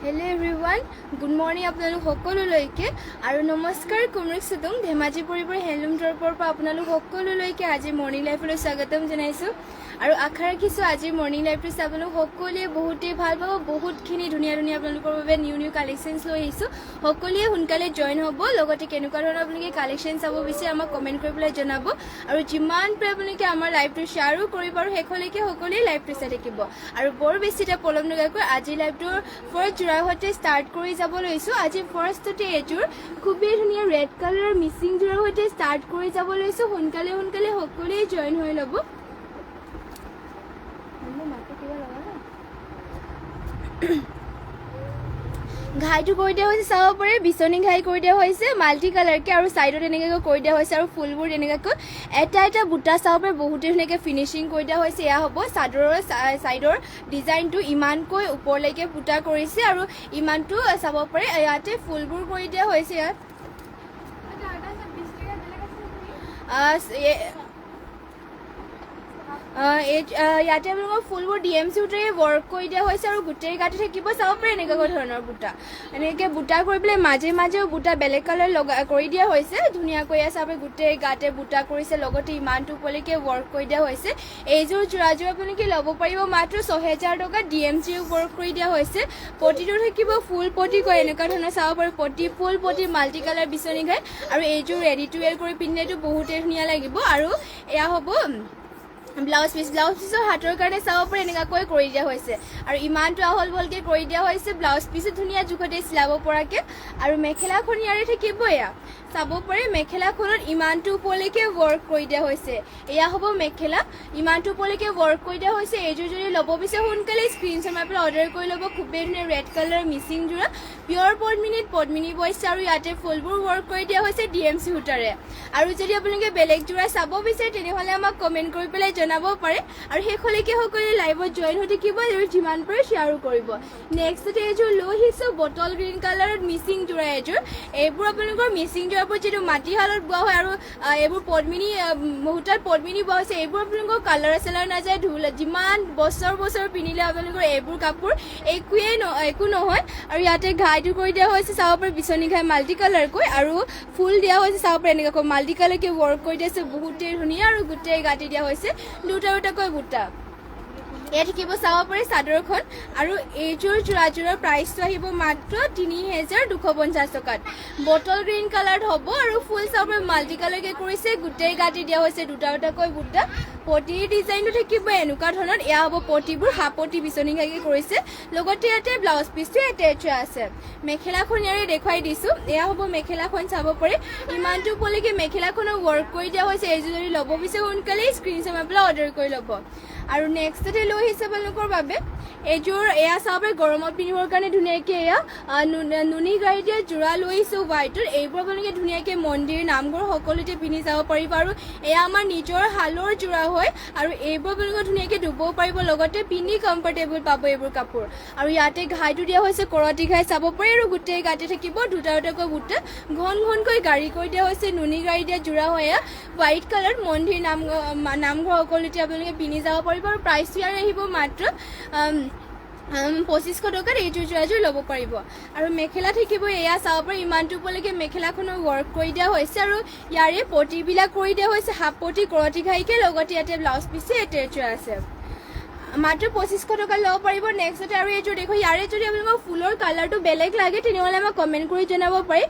Hello everyone, good morning আপোনালোক সকলোলৈকে আৰু নমস্কাৰ কুমৰিক সুদং ধেমাজি পৰিবৰ হেলুম ড্ৰপৰ পৰা আপোনালোক সকলোলৈকে আজি মৰ্নিং লাইফলৈ স্বাগতম জনাইছো আৰু আশা ৰাখিছো আজি মৰ্নিং লাইফটো আপোনালোক সকলোৱে বহুতেই ভাল পাব বহুতখিনি ধুনীয়া ধুনীয়া আপোনালোকৰ বাবে নিউ কালেকশ্যনছ লৈ আহিছো সকলোৱে সোনকালে জয়েন হ'ব লগতে কেনেকুৱা ধৰণৰ আপোনালোকে কালেকশ্যন চাব বিচাৰে আমাক কমেণ্ট কৰি পেলাই জনাব আৰু যিমান পাৰে আপোনালোকে আমাৰ লাইভটো শ্বেয়াৰো কৰিব আৰু শেষলৈকে সকলোৱে লাইভটো চাই থাকিব আৰু বৰ বেছিটা পলম নকৰাকৈ আজি লাইভটোৰ ফাৰ্ষ্ট যোৰাহতে ষ্টাৰ্ট কৰি যাব লৈছো আজি ফাৰ্ষ্টতে এযোৰ খুবেই ধুনীয়া ৰেড কালাৰৰ মিচিং যোৰাৰ সৈতে ষ্টাৰ্ট কৰি যাব লৈছো সোনকালে সকলোৱে জয়েন হৈ ল'ব ঘাইটো কৰি দিয়া হৈছে চাব পাৰে বিচনী ঘাই কৰি দিয়া হৈছে মাল্টি কালাৰকে আৰু চাইডত এনেকৈ কৰি দিয়া হৈছে আৰু ফুলবোৰ এনেকৈ এটা বুটা চাব পাৰে বহুতেই ধুনীয়াকৈ ফিনিচিং কৰি দিয়া হৈছে এয়া হ'ব চাদৰৰ চাইডৰ ডিজাইনটো ইমানকৈ ওপৰলৈকে ফুটা কৰিছে আৰু ইমানটো চাব পাৰে ইয়াতে ফুলবোৰ কৰি দিয়া হৈছে ইয়াতে আপোনালোকৰ ফুলবোৰ DMC সূতাৰে ৱৰ্ক কৰি দিয়া হৈছে আৰু গোটেই গাতে থাকিব চাব পাৰে এনেকুৱা ধৰণৰ বুটা এনেকৈ বুটা কৰি পেলাই মাজেও বুটা বেলেগ কালাৰ কৰি দিয়া হৈছে ধুনীয়াকৈ চাব গোটেই গাতে বুটা কৰিছে লগতে ইমানটো ওপৰলৈকে ৱৰ্ক কৰি দিয়া হৈছে এইযোৰ যোৰাযোৰ আপোনালোকে ল'ব পাৰিব মাত্ৰ 6000 টকা DMC ৱৰ্ক কৰি দিয়া হৈছে পটিটো থাকিব ফুল পটি কয় এনেকুৱা ধৰণৰ চাব পাৰে পটি ফুল পটি মাল্টি কালাৰ বিচনী ঘাই আৰু এইযোৰ ৰেডি টু ৱেৰ কৰি পিন্ধিলেতো বহুতেই ধুনীয়া লাগিব আৰু এয়া হ'ব ব্লাউজ পিছৰ হাতৰ কাৰণে চাব পাৰে এনেকুৱাকৈ কৰি দিয়া হৈছে আৰু ইমানটো আহল বহলকৈ কৰি দিয়া হৈছে ব্লাউজ পিছো ধুনীয়া জোখতে চিলাব পৰাকৈ আৰু মেখেলাখন ইয়াৰে থাকিব এয়া চাব পাৰে মেখেলাখনত ইমানটো ওপৰলৈকে ৱৰ্ক কৰি দিয়া হৈছে এয়া হ'ব মেখেলা ইমানটো ওপৰলৈকে ৱৰ্ক কৰি দিয়া হৈছে এইযোৰ যদি ল'ব বিচাৰে সোনকালে স্ক্ৰীনশ্বট মাৰি পেলাই অৰ্ডাৰ কৰি ল'ব খুবেই ধুনীয়া ৰেড কালাৰ মিচিং যোৰা পিয়ৰ পদ্মিনী বৈছে আৰু ইয়াতে ফুলবোৰ ৱৰ্ক কৰি দিয়া হৈছে DMC সূতাৰে আৰু যদি আপোনালোকে বেলেগ যোৰা চাব বিচাৰে তেনেহ'লে আমাক কমেণ্ট কৰি পেলাই জনাব পাৰে আৰু শেষলৈকে সকলোৱে লাইভত জইন হৈ থাকিব আৰু যিমান পাৰে শ্বেয়াৰো কৰিব নেক্সটতে এইযোৰ লৈ আহিছোঁ বটল গ্ৰীণ কালাৰত মিচিং যোৰা এইযোৰ এইবোৰ আপোনালোকৰ মিচিং যোৰাবোৰ যিটো মাটিশালত বোৱা হয় আৰু এইবোৰ মুহুৰ্তত পদ্মিনী বোৱা হৈছে এইবোৰ আপোনালোকৰ কালাৰ নাযায় যিমান বছৰ পিন্ধিলে আপোনালোকৰ এইবোৰ কাপোৰ একো নহয় আৰু ইয়াতে ঘাইটো কৰি দিয়া হৈছে চাব পাৰে বিচনী ঘাই মাল্টি কালাৰকৈ আৰু ফুল দিয়া হৈছে চাব পাৰে এনেকৈ মাল্টি কালাৰকৈ ৱৰ্ক কৰি দিয়া হৈছে বহুতেই ধুনীয়া আৰু গোটেই গাঁঠি দিয়া হৈছে দুটাকৈ বুটা ইয়াত থাকিব চাব পাৰে চাদৰখন আৰু এইযোৰ যোৰাযোৰৰ প্ৰাইচটো আহিব মাত্ৰ 3250 টকাত বটল গ্ৰীণ কালাৰত হ'ব আৰু ফুল চাব পাৰে মাল্টি কালাৰকৈ কৰিছে গোটেই গাঁঠি দিয়া হৈছে দুটাকৈ বুটা পটিৰ ডিজাইনটো থাকিব এনেকুৱা ধৰণৰ এয়া হ'ব পটিবোৰ হাপতি বিচনী ঘাইকৈ কৰিছে লগতে ইয়াতে ব্লাউজ পিচটো এটেচ আছে মেখেলাখন ইয়াৰে দেখুৱাই দিছোঁ এয়া হ'ব মেখেলাখন চাব পাৰে ইমানটো ওপৰলৈকে মেখেলাখনৰ ৱৰ্ক কৰি দিয়া হৈছে এইযোৰ যদি ল'ব বিচাৰে সোনকালেই স্ক্ৰীনশ্বট মাৰি পেলাই অৰ্ডাৰ কৰি ল'ব আৰু নেক্সটতে লৈ আহিছে আপোনালোকৰ বাবে এইযোৰ এয়া চাব পাৰে গৰমত পিন্ধিবৰ কাৰণে ধুনীয়াকৈ এয়া নুনি গাড়ী দিয়া যোৰা লৈ আহিছোঁ হোৱাইটৰ এইবোৰ আপোনালোকে ধুনীয়াকৈ মন্দিৰ নামঘৰ সকলোতে পিন্ধি যাব পাৰিব আৰু এয়া আমাৰ নিজৰ শালৰ যোৰা হয় আৰু এইবোৰ আপোনালোকে ধুনীয়াকৈ ধুবও পাৰিব লগতে পিন্ধি কমফৰ্টেবল পাব এইবোৰ কাপোৰ আৰু ইয়াতে ঘাইটো দিয়া হৈছে কৰতি ঘাই চাব পাৰে আৰু গোটেই গাতে থাকিব দুটাকৈ বুটা ঘনকৈ গাড়ী কৰি দিয়া হৈছে নুনি গাড়ী দিয়া যোৰা হয় এয়া হোৱাইট কালাৰ মন্দিৰ নামঘৰ সকলোতে আপোনালোকে পিন্ধি যাব পাৰিব আৰু প্ৰাইচটো ইয়াৰ আহিব মাত্ৰ 2500 টকাত এইযোৰ যোৰাযোৰ ল'ব পাৰিব আৰু মেখেলা থাকিব এয়া চাব পাৰে ইমানটো ওপৰলৈকে মেখেলাখনৰ ৱৰ্ক কৰি দিয়া হৈছে আৰু ইয়াৰে পটিবিলাক কৰি দিয়া হৈছে হাফ পটি কৰতি ঘাইকে লগতে ইয়াতে ব্লাউজ পিছে এটেচ আছে মাত্ৰ 2500 টকা ল'ব পাৰিব নেক্সটতে আৰু এইযোৰ দেখো ইয়াৰে যদি আপোনালোকৰ ফুলৰ কালাৰটো বেলেগ লাগে তেনেহ'লে আমাক কমেণ্ট কৰি জনাব পাৰি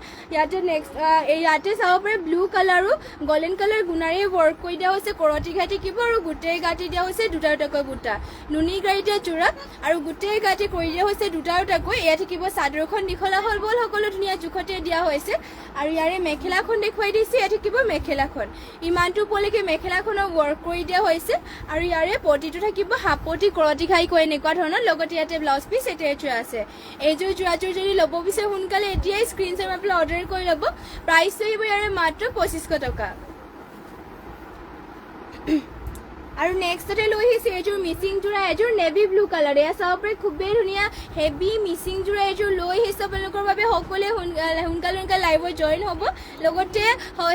ইয়াতে চাব পাৰে ব্লু কালাৰো গল্ডেন কালাৰ গুণাৰে ৱৰ্ক কৰি দিয়া হৈছে কৰতি ঘাই থাকিব আৰু গোটেই গাঁঠি দিয়া হৈছে দুটাকৈ বুটা নুনি গাড়ী দিয়া যোৰা আৰু গোটেই গাঁঠি কৰি দিয়া হৈছে দুটাকৈ এয়া থাকিব চাদৰখন দীঘলা হ'ল বল সকলো ধুনীয়া জোখতে দিয়া হৈছে আৰু ইয়াৰে মেখেলাখন দেখুৱাই দিছে এয়া থাকিব মেখেলাখন ইমানটো ওপৰলৈকে মেখেলাখনৰ ৱৰ্ক কৰি দিয়া হৈছে আৰু ইয়াৰে পটিটো থাকিব হাফ পটি কৰতি ঘাই কৈ এনেকুৱা ধৰণৰ লগতে ইয়াতে ব্লাউজ পিচ এটেচ আছে এইযোৰ যোৰাযোৰ যদি ল'ব বিচাৰে সোনকালে এতিয়াই স্ক্ৰীনশ্বট মাৰি পেলাই অৰ্ডাৰ কৰি ল'ব প্ৰাইচটো আহিব ইয়াৰে মাত্ৰ 2500 টকা আৰু নেক্সটতে লৈ আহিছে এযোৰ মিচিং যোৰা এযোৰ নেভি ব্লু কালাৰ এয়া চাব পাৰে খুবেই ধুনীয়া হেভি মিচিং যোৰা এযোৰ লৈ আহিছে আপোনালোকৰ বাবে সকলোৱে সোনকালে লাইভত জইন হ'ব লগতে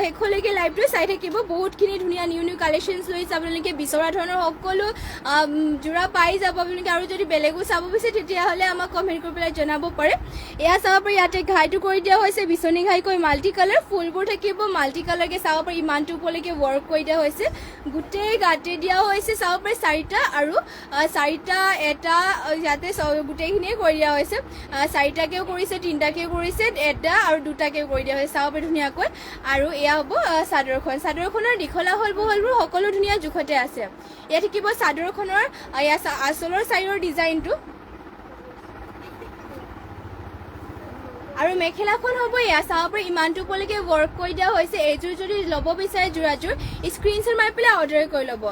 শেষলৈকে লাইভটো চাই থাকিব বহুতখিনি ধুনীয়া নিউ কালেকশ্যনছ লৈছে আপোনালোকে বিচৰা ধৰণৰ সকলো যোৰা পাই যাব আপোনালোকে আৰু যদি বেলেগো চাব বিচাৰে তেতিয়াহ'লে আমাক কমেণ্ট কৰি পেলাই জনাব পাৰে এয়া চাব পাৰে ইয়াতে ঘাইটো কৰি দিয়া হৈছে বিচনী ঘাইকৈ মাল্টি কালাৰ ফুলবোৰ থাকিব মাল্টি কালাৰকৈ চাব পাৰি ইমানটো ওপৰলৈকে ৱৰ্ক কৰি দিয়া হৈছে গোটেই গাতে দিয়া হৈছে চাব পাৰে চাৰিটা আৰু চাৰিটা এটা ইয়াতে গোটেইখিনিয়ে কৰি দিয়া হৈছে চাৰিটাকেও কৰিছে তিনিটাকেও কৰিছে এটা আৰু দুটাকেও কৰি দিয়া হৈছে চাব পাৰে ধুনীয়াকৈ আৰু এয়া হ'ব চাদৰখনৰ দীঘলা হ'ল বহলবোৰ সকলো ধুনীয়া জোখতে আছে ইয়াত থাকিব চাদৰখনৰ আঁচলৰ চাইডৰ ডিজাইনটো আৰু মেখেলাখন হ'ব এয়া চাব পাৰে ইমানটো ওপৰলৈকে ৱৰ্ক কৰি দিয়া হৈছে এইযোৰ যদি ল'ব বিচাৰে যোৰাযোৰ স্ক্ৰীনশ্বট মাৰি পেলাই অৰ্ডাৰ কৰি ল'ব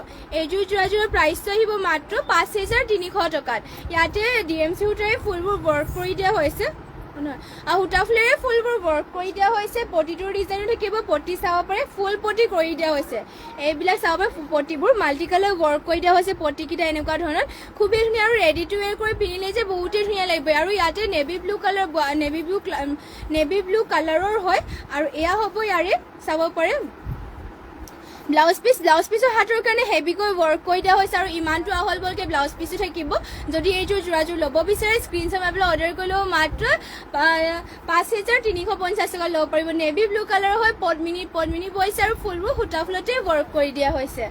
এইযোৰ যোৰাযোৰৰ প্ৰাইচটো আহিব মাত্ৰ 5,300 টকাত ইয়াতে DMC সূতাৰে ফুলবোৰ ৱৰ্ক কৰি দিয়া হৈছে সূতা ফুলেৰে ফুলবোৰ ৱৰ্ক কৰি দিয়া হৈছে পটিটোৰ ডিজাইনো থাকিব পটি চাব পাৰে ফুল পটি কৰি দিয়া হৈছে এইবিলাক চাব পাৰে পটিবোৰ মাল্টি কালাৰ ৱৰ্ক কৰি দিয়া হৈছে পটিকেইটা এনেকুৱা ধৰণৰ খুবেই ধুনীয়া আৰু ৰেডি টু ৱেৰ কৰি পিন্ধিলে যে বহুতেই ধুনীয়া লাগিব আৰু ইয়াতে নেভি ব্লু কালাৰৰ হয় আৰু এয়া হ'ব ইয়াৰে চাব পাৰে ব্লাউজ পিছৰ হাতৰ কাৰণে হেভিকৈ ৱৰ্ক কৰি দিয়া হৈছে আৰু ইমানটো আহল বহলকৈ ব্লাউজ পিছো থাকিব যদি এইযোৰ যোৰাযোৰ ল'ব বিচাৰে স্ক্ৰীনশ্বট মাৰি পেলাই অৰ্ডাৰ কৰি ল'ব মাত্ৰ 5,350 টকা ল'ব পাৰিব নেভি ব্লু কালাৰ হয় পদ্মিনী বৈছে আৰু ফুলবোৰ সূতা ফুলতে ৱৰ্ক কৰি দিয়া হৈছে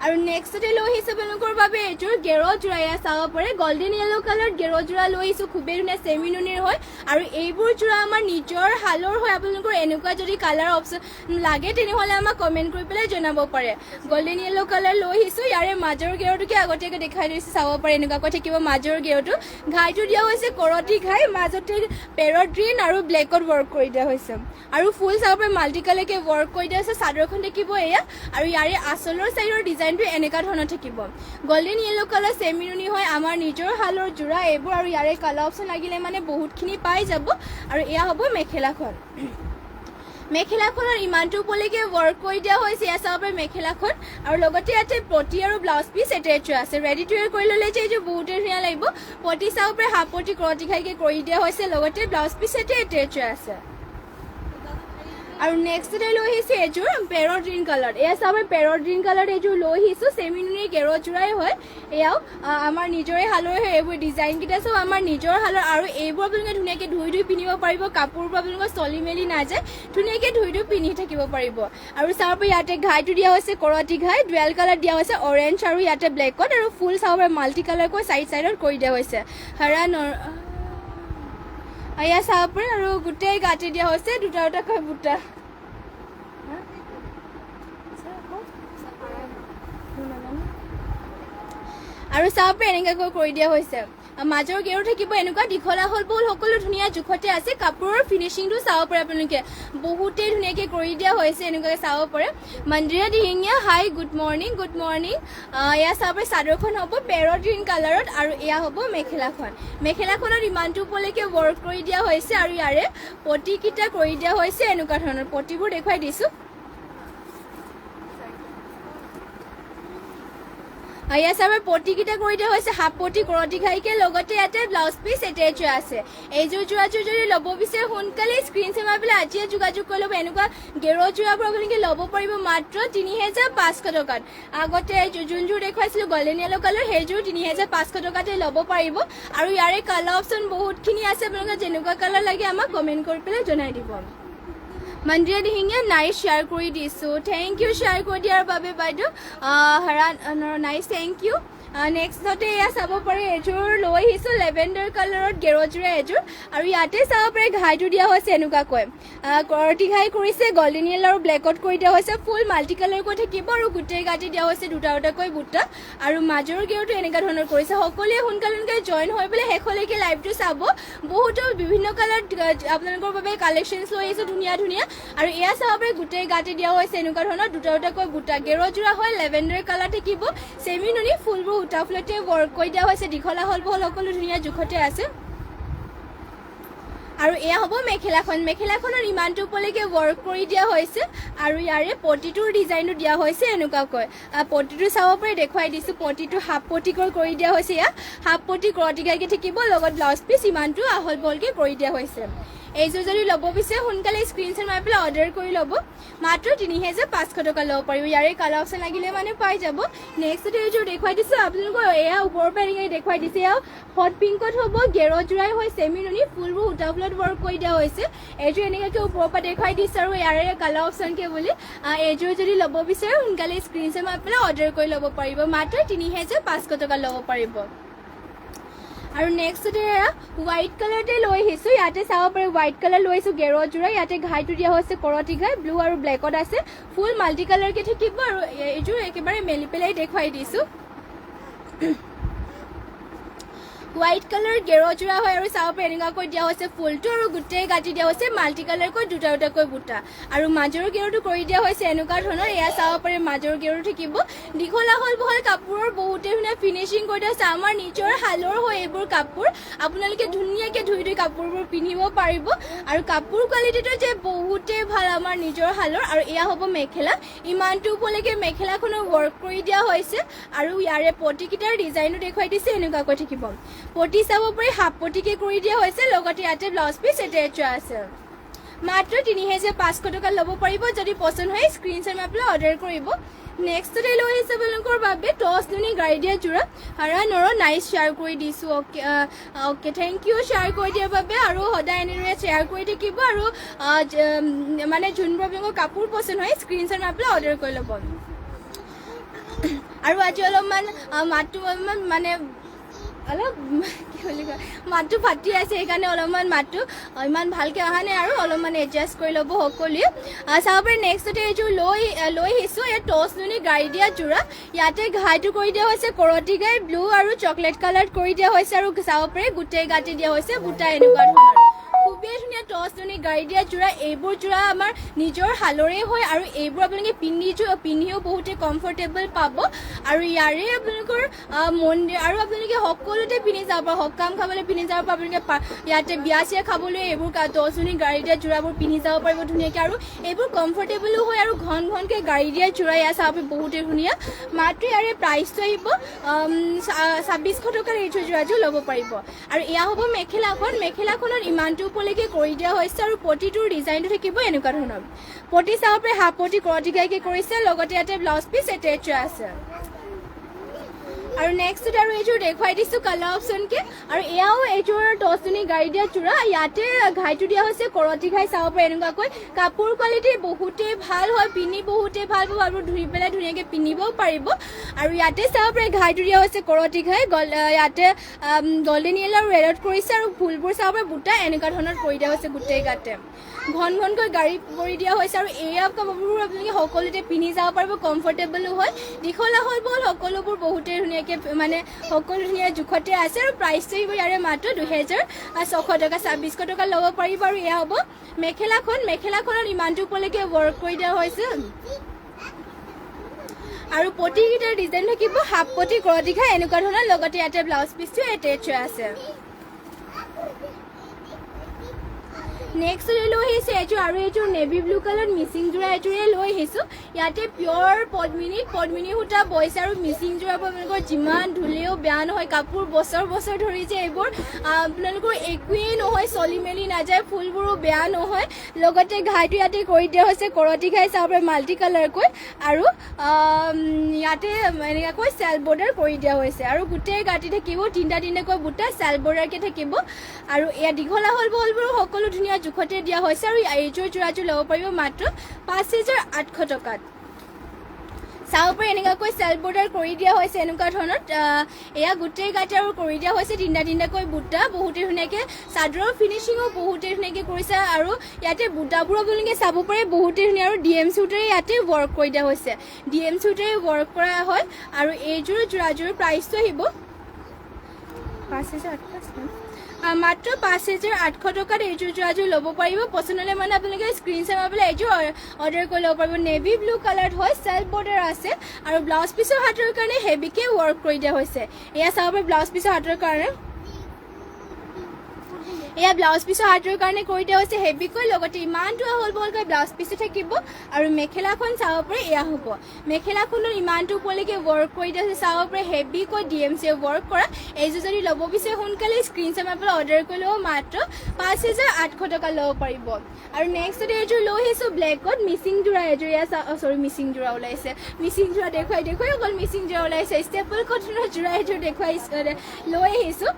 আৰু নেক্সটতে লৈ আহিছে আপোনালোকৰ বাবে এইযোৰ গেৰ যোৰা এয়া চাব পাৰে গল্ডেন য়েলো কালাৰ গেৰ যোৰা লৈ আহিছোঁ খুবেই ধুনীয়া চেমি নুনিৰ হয় আৰু এইবোৰ যোৰা আমাৰ নিজৰ শালৰ হয় আপোনালোকৰ এনেকুৱা যদি কালাৰ অপশ্যন লাগে তেনেহ'লে আমাক কমেণ্ট কৰি পেলাই জনাব পাৰে গল্ডেন য়েলো কালাৰ লৈ আহিছোঁ ইয়াৰে মাজৰ গেৰটোকে আগতীয়াকৈ দেখাই দিছোঁ চাব পাৰে এনেকুৱাকৈ থাকিব মাজৰ গেৰটো ঘাইটো দিয়া হৈছে কৰতি ঘাই মাজতে পেৰট গ্ৰীণ আৰু ব্লেকত ৱৰ্ক কৰি দিয়া হৈছে আৰু ফুল চাব পাৰে মাল্টি কালাৰকৈ ৱৰ্ক কৰি দিয়া হৈছে চাদৰখন থাকিব এয়া আৰু ইয়াৰে আঁচলৰ চাইডৰ ডিজাইনটো এনেকুৱা ধৰণৰ থাকিব গল্ডেন য়েলো কালাৰ চেমি নুনি হয় আমাৰ নিজৰ শালৰ যোৰা এইবোৰ আৰু ইয়াৰে কালাৰ অপশ্যন লাগিলে মানে বহুতখিনি পাই যাব আৰু এয়া হ'ব মেখেলাখনৰ ইমানটো ওপৰলৈকে ৱৰ্ক কৰি দিয়া হৈছে এয়া চাব পাৰে মেখেলাখন আৰু লগতে ইয়াতে পটি আৰু ব্লাউজ পিচ এটেচ আছে ৰেডি টু ৱেৰ কৰি ল'লে যে এইযোৰ বহুতেই ধুনীয়া লাগিব পটি চাব পাৰে হাফ পটি কৰতি ঘাইকৈ কৰি দিয়া হৈছে লগতে ব্লাউজ পিচ এটেচ আছে আৰু নেক্সটতে লৈ আহিছে এইযোৰ পেৰট গ্ৰীণ কালাৰ এয়া চাব পেৰট গ্ৰীণ কালাৰ এইযোৰ লৈ আহিছোঁ চেমি নুনিৰ গেৰ যোৰাই হয় এয়াও আমাৰ নিজৰে শালৰ হয় এইবোৰ ডিজাইনকেইটা চব আমাৰ নিজৰ শালৰ আৰু এইবোৰ আপোনালোকে ধুনীয়াকৈ ধুই পিন্ধিব পাৰিব কাপোৰবোৰ আপোনালোকৰ চলি মেলি নাযায় ধুনীয়াকৈ ধুই পিন্ধি থাকিব পাৰিব আৰু চাব পাৰে ইয়াতে ঘাইটো দিয়া হৈছে কৰতি ঘাই ডুৱেল কালাৰ দিয়া হৈছে অৰেঞ্জ আৰু ইয়াতে ব্লেকত আৰু ফুল চাব পাৰে মাল্টি কালাৰকৈ চাইডত কৰি দিয়া হৈছে এয়া চাব পাৰে আৰু গোটেই গাঁঠি দিয়া হৈছে দুটাকৈ বুটা আৰু চাব পাৰে এনেকুৱাকৈ কৰি দিয়া হৈছে মাজৰ গেৰো থাকিব এনেকুৱা দীঘলা হ'ল বহল সকলো ধুনীয়া জোখতে আছে কাপোৰৰ ফিনিচিংটো চাব পাৰে আপোনালোকে বহুতেই ধুনীয়াকৈ কৰি দিয়া হৈছে এনেকুৱাকৈ চাব পাৰে Mandira Dihingia hi good morning এয়া চাব পাৰে চাদৰখন হ'ব পেৰট গ্ৰীণ কালাৰত আৰু এয়া হ'ব মেখেলাখনত ইমানটো ওপৰলৈকে ৱৰ্ক কৰি দিয়া হৈছে আৰু ইয়াৰে পটিকেইটা কৰি দিয়া হৈছে এনেকুৱা ধৰণৰ পটিবোৰ দেখুৱাই দিছোঁ এয়া চাব পটিকেইটা কৰি দিয়া হৈছে হাফ পটি কৰতি ঘাইকৈ লগতে ইয়াতে ব্লাউজ পিচ এটেচ আছে এইযোৰ যোৰাযোৰ যদি ল'ব বিচাৰে সোনকালে স্ক্ৰীনশ্বট মাৰি পেলাই আজিয়ে যোগাযোগ কৰি ল'ব এনেকুৱা গেৰ যোৰাবোৰ আপোনালোকে ল'ব পাৰিব মাত্ৰ 3,500 টকাত আগতে যোনযোৰ দেখুৱাইছিলোঁ গল্ডেন য়েলো কালাৰ সেইযোৰ 3,500 টকাতে ল'ব পাৰিব আৰু ইয়াৰে কালাৰ অপশ্যন বহুতখিনি আছে আপোনালোকে যেনেকুৱা কালাৰ লাগে আমাক কমেণ্ট কৰি পেলাই জনাই দিব মন্দিৰা দিহিঙীয়া নাইচ শ্বেয়াৰ কৰি দিছোঁ থেংক ইউ শ্বেয়াৰ কৰি দিয়াৰ বাবে বাইদেউ নাইচ থেংক ইউ নেক্সটতে এয়া চাব পাৰে এযোৰ লৈ আহিছোঁ লেভেণ্ডাৰ কালাৰত গেৰযোৰা এযোৰ আৰু ইয়াতে চাব পাৰে ঘাইটো দিয়া হৈছে এনেকুৱাকৈ কৰতি ঘাই কৰিছে গল্ডেন য়েলো আৰু ব্লেকত কৰি দিয়া হৈছে ফুল মাল্টি কালাৰকৈ থাকিব আৰু গোটেই গাঁঠি দিয়া হৈছে দুটাকৈ বুটা আৰু মাজৰ গেৰটো এনেকুৱা ধৰণৰ কৰিছে সকলোৱে সোনকালে জইন হৈ পেলাই শেষলৈকে লাইভটো চাব বহুতো বিভিন্ন কালাৰ আপোনালোকৰ বাবে কালেকশ্যনছ লৈ আহিছোঁ ধুনীয়া আৰু এয়া চাব পাৰে গোটেই গাঁঠি দিয়া হৈছে এনেকুৱা ধৰণৰ দুটাকৈ বুটা গেৰযোৰা হয় লেভেণ্ডাৰ কালাৰ থাকিব চেমি নুনি ফুলবোৰ সূতা ফুলতে ৱৰ্ক কৰি দিয়া হৈছে দীঘলা হ'ল বহল সকলো ধুনীয়া জোখতে আছে আৰু এয়া হ'ব মেখেলাখনৰ ইমানটো ওপৰলৈকে ৱৰ্ক কৰি দিয়া হৈছে আৰু ইয়াৰে পটিটোৰ ডিজাইনটো দিয়া হৈছে এনেকুৱাকৈ পটিটো চাব পাৰি দেখুৱাই দিছোঁ পটিটো হাফ পটিকৈ কৰি দিয়া হৈছে ইয়াত হাফ পটি কৰটিকাইকৈ থাকিব লগত ব্লাউজ পিচ ইমানটো আহল বহলকৈ কৰি দিয়া হৈছে এইযোৰ যদি ল'ব বিচাৰে সোনকালে স্ক্ৰীনশ্বট মাৰি পেলাই অৰ্ডাৰ কৰি ল'ব মাত্ৰ ৩৫০০ টকা ল'ব পাৰিব ইয়াৰে কালাৰ অপশ্যন লাগিলে মানে পাই যাব নেক্সট এইযোৰ দেখুৱাই দিছোঁ আপোনালোকৰ এয়া ওপৰৰ পৰা এনেকৈ দেখুৱাই দিছে এয়া হট পিংকত হ'ব গেৰজোৰাই হয় চেমি নুনি ফুলবোৰ সূতা ফুলত ৱৰ্ক কৰি দিয়া হৈছে এইযোৰ এনেকৈ ওপৰৰ পৰা দেখুৱাই দিছোঁ আৰু ইয়াৰে কালাৰ অপশ্যনকৈ বুলি এইযোৰ যদি ল'ব বিচাৰে সোনকালে স্ক্ৰীনশ্বট মাৰি পেলাই অৰ্ডাৰ কৰি ল'ব পাৰিব মাত্ৰ ৩৫০০ টকা ল'ব পাৰিব আৰু নেক্সট হোৱাইট কালাৰতে লৈ আহিছোঁ ইয়াতে চাব পাৰি হোৱাইট কালাৰ লৈ আহিছোঁ গেৰজোৰা ইয়াতে ঘাইটো দিয়া হৈছে কৰতি ঘাই ব্লু আৰু ব্লেকত আছে ফুল মাল্টি কালাৰকৈ থাকিব আৰু এইযোৰ একেবাৰে মেলি পেলাই দেখুৱাই দিছোঁ হোৱাইট কালাৰ গেৰজোৰা হয় আৰু চাব পাৰি এনেকুৱাকৈ দিয়া হৈছে ফুলটো আৰু গোটেই গাঁঠি দিয়া হৈছে মাল্টি কালাৰকৈ দুটা দুটাকৈ বুটা আৰু মাজৰ গেৰুটো কৰি দিয়া হৈছে এনেকুৱা ধৰণৰ এয়া চাব পাৰি মাজৰ গেৰু থাকিব দীঘল আহল বহল কাপোৰৰ বহুতেই ধুনীয়া ফিনিচিং কৰি দিয়া হৈছে আমাৰ নিজৰ শালৰ হয় এইবোৰ কাপোৰ আপোনালোকে ধুনীয়াকৈ ধুই ধুই কাপোৰবোৰ পিন্ধিব পাৰিব আৰু কাপোৰ কোৱালিটিটো যে বহুতেই ভাল আমাৰ নিজৰ শালৰ আৰু এয়া হ'ব মেখেলা ইমানটো ওপৰলৈকে মেখেলাখনৰ ৱৰ্ক কৰি দিয়া হৈছে আৰু ইয়াৰে পটিকেইটাৰ ডিজাইনো দেখুৱাই দিছে এনেকুৱাকৈ থাকিব পটি চাব পাৰি হাফ পটিকে কৰি দিয়া হৈছে লগতে ইয়াতে ব্লাউজ পিচ এটাচ আছে মাত্ৰ ৩৫০০ টকা ল'ব পাৰিব যদি পচন্দ হয় স্ক্ৰীনশ্বট মাৰি পেলাই অৰ্ডাৰ কৰিব নেক্সটতে লৈ আহিছে আপোনালোকৰ বাবে টচ নুনি গাড়ী দিয়া যোৰা হাৰা নৰ নাইচ শ্বেয়াৰ কৰি দিছোঁ অ'কে থেংক ইউ শ্বেয়াৰ কৰি দিয়াৰ বাবে আৰু সদায় এনেদৰে শ্বেয়াৰ কৰি থাকিব আৰু মানে যোনবোৰ আপোনালোকৰ কাপোৰ পচন্দ হয় স্ক্ৰীনশ্বট মাৰি পেলাই অৰ্ডাৰ কৰি ল'ব আৰু আজি অলপমান মাতটো অলপমান মানে অলপ কি বুলি কয় মাতটো ফাটি আছে সেইকাৰণে অলপমান মাতটো ইমান ভালকৈ অহা নাই আৰু অলপমান এডজাষ্ট কৰি ল'ব সকলোৱে চাব পাৰি নেক্সটতে এইযোৰ লৈ আহিছোঁ ইয়াত টচ নুনি গাড়ী দিয়া যোৰা ইয়াতে ঘাইটো কৰি দিয়া হৈছে কৰতি ঘাই ব্লু আৰু চকলেট কালাৰত কৰি দিয়া হৈছে আৰু চাব পাৰি গোটেই গাঁঠি দিয়া হৈছে বুটা এনেকুৱা ধৰণৰ খুবেই ধুনীয়া টচ নুনি গাড়ী দিয়া যোৰা এইবোৰ যোৰা আমাৰ নিজৰ শালৰে হয় আৰু এইবোৰ আপোনালোকে পিন্ধিও বহুতে কমফৰ্টেবল পাব আৰু ইয়াৰে আপোনালোকৰ মন্দিৰ আৰু আপোনালোকে সকলোতে পিন্ধি যাব পাৰিব সকাম খাবলৈ পিন্ধি যাব পাৰিব আপোনালোকে ইয়াতে বিয়া চিয়া খাবলৈ এইবোৰ টচ নুনি গাড়ী দিয়া যোৰাবোৰ পিন্ধি যাব পাৰিব ধুনীয়াকৈ আৰু এইবোৰ কমফৰ্টেবলো হয় আৰু ঘনকৈ গাড়ী দিয়া যোৰা ইয়াত চাব বহুতেই ধুনীয়া মাত্ৰ ইয়াৰে প্ৰাইচটো আহিব ২৬০০ টকাৰ এইযোৰ যোৰাযোৰ ল'ব পাৰিব আৰু এয়া হ'ব মেখেলাখনত ইমানটো ওপৰলৈকে কৰি দিয়া হৈছে আৰু পটিটোৰ ডিজাইনটো থাকিব এনেকুৱা ধৰণৰ পটি চাব পাৰি হাফ পটি কৰটিকাইকৈ কৰিছে লগতে ইয়াতে ব্লাউজ পিচ এটাচ আছে আৰু নেক্সট আৰু এইযোৰ দেখুৱাই দিছোঁ কালাৰ অপশ্যনকৈ আৰু এয়াও এইযোৰ টচ নুনি গাড়ী দিয়া যোৰা ইয়াতে ঘাইটো দিয়া হৈছে কৰতি ঘাই চাব পাৰি এনেকুৱাকৈ কাপোৰ কোৱালিটি বহুতেই ভাল হয় পিন্ধি বহুতেই ভাল পাব আৰু ধুই পেলাই ধুনীয়াকৈ পিন্ধিবও পাৰিব আৰু ইয়াতে চাব পাৰি ঘাইটো দিয়া হৈছে কৰতি ঘাই ইয়াতে গল্ডেন য়েল আৰু ৰেডত কৰিছে আৰু ফুলবোৰ চাব পাৰি বুটা এনেকুৱা ধৰণৰ কৰি দিয়া হৈছে গোটেই গাতে ঘনকৈ গাড়ী কৰি দিয়া হৈছে আৰু এয়া কাপোৰবোৰ আপোনালোকে সকলোতে পিন্ধি যাব পাৰিব কমফৰ্টেবলো হয় দীঘল আহল বহল সকলোবোৰ বহুতেই ধুনীয়াকৈ মানে সকলো ধুনীয়া জোখতে আছে আৰু প্ৰাইচটো আহিব ইয়াৰে মাত্ৰ ২৬০০ টকা ২৬০০ টকা ল'ব পাৰিব আৰু এয়া হ'ব মেখেলাখনত ইমানটো ওপৰলৈকে ৱৰ্ক কৰি দিয়া হৈছে আৰু পটিকেইটাৰ ডিজাইন থাকিব হাফ পটি কৰতি ঘাই এনেকুৱা ধৰণৰ লগতে ইয়াতে ব্লাউজ পিচটো এটাচ আছে নেক্সট লৈ আহিছোঁ এইযোৰ আৰু এইযোৰ নেভি ব্লু কালাৰ মিচিং যোৰা এইযোৰে লৈ আহিছোঁ ইয়াতে পিয়ৰ পদ্মিনী সূতা বৈছে আৰু মিচিং যোৰাবোৰ আপোনালোকৰ যিমান ধুলেও বেয়া নহয় কাপোৰ বছৰ ধৰি যে এইবোৰ আপোনালোকৰ একোৱেই নহয় চলি মেলি নাযায় ফুলবোৰো বেয়া নহয় লগতে ঘাইটো ইয়াতে কৰি দিয়া হৈছে কৰতি ঘাই চাব পাৰি মাল্টি কালাৰকৈ আৰু ইয়াতে এনেকুৱাকৈ চেল বৰ্ডাৰ কৰি দিয়া হৈছে আৰু গোটেই গাঁঠি থাকিব তিনিটাকৈ বুটা চেল বৰ্ডাৰকৈ থাকিব আৰু এয়া দীঘল আহল বহলবোৰো সকলো ধুনীয়া জোখতে দিয়া হৈছে আৰু এইযোৰ যোৰাযোৰ ল'ব পাৰিব মাত্ৰ ৫৮০০ টকাত চাব পাৰি এনেকুৱাকৈ চেল বৰ্ডাৰ কৰি দিয়া হৈছে এনেকুৱা ধৰণৰ এয়া গোটেই গাঁঠি আৰু কৰি দিয়া হৈছে তিনিটাকৈ বুটা বহুতেই ধুনীয়াকৈ চাদৰৰ ফিনিচিঙো বহুতেই ধুনীয়াকৈ কৰিছে আৰু ইয়াতে বুটাবোৰ আপোনালোকে চাব পাৰে বহুতেই ধুনীয়া আৰু DMC সূতাৰে ইয়াতে ৱৰ্ক কৰি দিয়া হৈছে DMC সূতাৰে ৱৰ্ক কৰা হয় আৰু এইযোৰ যোৰাযোৰ প্ৰাইচটো আহিব ৫৮০০ মাত্ৰ ৫৮০০ টকাত এইযোৰ যোৰাযোৰ ল'ব পাৰিব পচন্দ হ'লে মানে আপোনালোকে স্ক্ৰীনশ্বট মাৰি পেলাই এইযোৰ অৰ্ডাৰ কৰি ল'ব পাৰিব নেভি ব্লু কালাৰত হয় চেল্ফ বৰ্ডাৰ আছে আৰু ব্লাউজ পিচৰ হাতৰ কাৰণে হেভিকৈ ৱৰ্ক কৰি দিয়া হৈছে এয়া চাব পাৰি ব্লাউজ পিচৰ হাতৰ কাৰণে এয়া ব্লাউজ পিছৰ হাতৰ কাৰণে কৰি দিয়া হৈছে হেভিকৈ, লগতে ইমানটো আহল বহলকৈ ব্লাউজ পিছো থাকিব আৰু মেখেলাখন চাব পাৰে এয়া হ'ব। মেখেলাখনৰ ইমানটো ওপৰলৈকে ৱৰ্ক কৰি দিয়া হৈছে, চাব পাৰে হেভিকৈ DMC ৱৰ্ক কৰা। এইযোৰ যদি ল'ব বিচাৰে সোনকালে স্ক্ৰীনশ্বট মাৰি পেলাই অৰ্ডাৰ কৰি ল'ব, মাত্ৰ 5,800 টকা ল'ব পাৰিব। আৰু নেক্সট এইযোৰ লৈ আহিছোঁ ব্লেকত, মিচিং যোৰা এযোৰ, মিচিং যোৰা ওলাইছে, মিচিং যোৰা দেখুৱাই অকল মিচিং যোৰা ওলাইছে, ষ্টেপল কটনৰ যোৰা এযোৰ লৈ আহিছোঁ।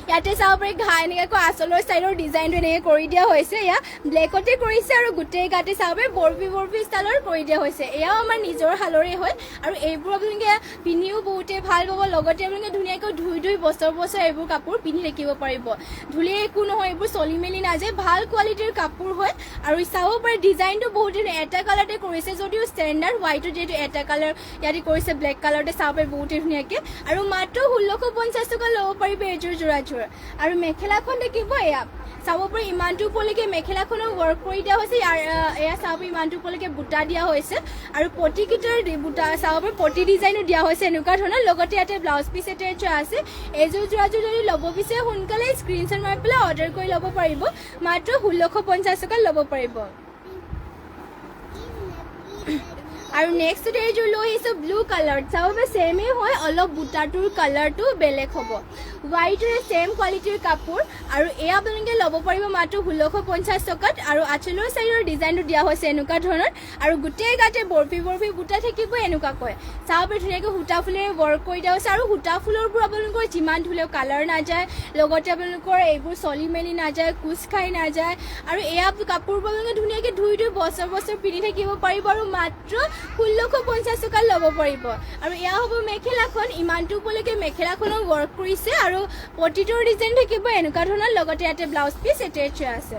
ইয়াতে চাব পাৰি ঘাই এনেকৈ আঁচলৰ চাইডৰ ডিজাইনটো এনেকৈ কৰি দিয়া হৈছে, এয়া ব্লেকতে কৰিছে আৰু গোটেই গাতে চাব পাৰি বৰফি ষ্টাইলৰ কৰি দিয়া হৈছে। এয়াও আমাৰ নিজৰ শালৰে হয় আৰু এইবোৰ আপোনালোকে পিন্ধিও বহুতেই ভাল পাব, লগতে আপোনালোকে ধুনীয়াকৈ ধুই বছৰ এইবোৰ কাপোৰ পিন্ধি থাকিব পাৰিব, ধুলে একো নহয়, এইবোৰ চলি মেলি নাযায়, ভাল কোৱালিটিৰ কাপোৰ হয়। আৰু চাব পাৰে ডিজাইনটো বহুত এটা কালাৰতে কৰিছে, যদিও ষ্টেণ্ডাৰ্ড হোৱাইটত যিহেতু এটা কালাৰ ইয়াতে কৰিছে, ব্লেক কালাৰতে চাব পাৰি বহুতেই ধুনীয়াকৈ। আৰু মাত্ৰ 1650 টকা ল'ব পাৰিব এইযোৰ যোৰাযোৰ। আৰু মেখেলাখন দেখিব, এয়া চাব পাৰি ইমানটো ওপৰলৈকে মেখেলাখনৰ ৱৰ্ক কৰি দিয়া হৈছে, এয়া চাব পাৰি ইমানটো ওপৰলৈকে বুটা দিয়া হৈছে আৰু পটিকেইটাৰ বুটা চাব পাৰি পটি ডিজাইনো দিয়া হৈছে এনেকুৱা ধৰণৰ, লগতে ইয়াতে ব্লাউজ পিচ এটা আছে। এইযোৰ যোৰাযোৰ যদি ল'ব বিচাৰে সোনকালে স্ক্ৰীনশ্বট মাৰি পেলাই অৰ্ডাৰ কৰি ল'ব পাৰিব, মাত্ৰ 1650 টকা ল'ব পাৰিব। আৰু নেক্সট এইযোৰ লৈ আহিছোঁ ব্লু কালাৰ, চাব পাৰে ছেমেই হয়, অলপ বুটাটোৰ কালাৰটো বেলেগ হ'ব, হোৱাইটৰে ছেম কোৱালিটিৰ কাপোৰ। আৰু এয়া আপোনালোকে ল'ব পাৰিব মাত্ৰ 1650 টকাত। আৰু আঁচলৰ চাইডৰ ডিজাইনটো দিয়া হৈছে এনেকুৱা ধৰণৰ, আৰু গোটেই গাতে বৰফি বুটা থাকিব এনেকুৱাকৈ, চাব পাৰি ধুনীয়াকৈ সূতা ফুলেৰে ৱৰ্ক কৰি দিয়া হৈছে। আৰু সূতা ফুলৰবোৰ আপোনালোকৰ যিমান ধুলেও কালাৰ নাযায়, লগতে আপোনালোকৰ এইবোৰ চলি মেলি নাযায়, কোচ খাই নাযায়। আৰু এয়া কাপোৰবোৰ আপোনালোকে ধুনীয়াকৈ ধুই বছৰ পিন্ধি থাকিব পাৰিব আৰু মাত্ৰ 1650 টকা ল'ব পাৰিব। আৰু এয়া হ'ব মেখেলাখন, ইমানটো ওপৰলৈকে মেখেলাখনৰ ৱৰ্ক কৰিছে আৰু পটিটোৰ ডিজাইন থাকিব এনেকুৱা ধৰণৰ, লগতে ইয়াতে ব্লাউজ পিচ এটা আছে,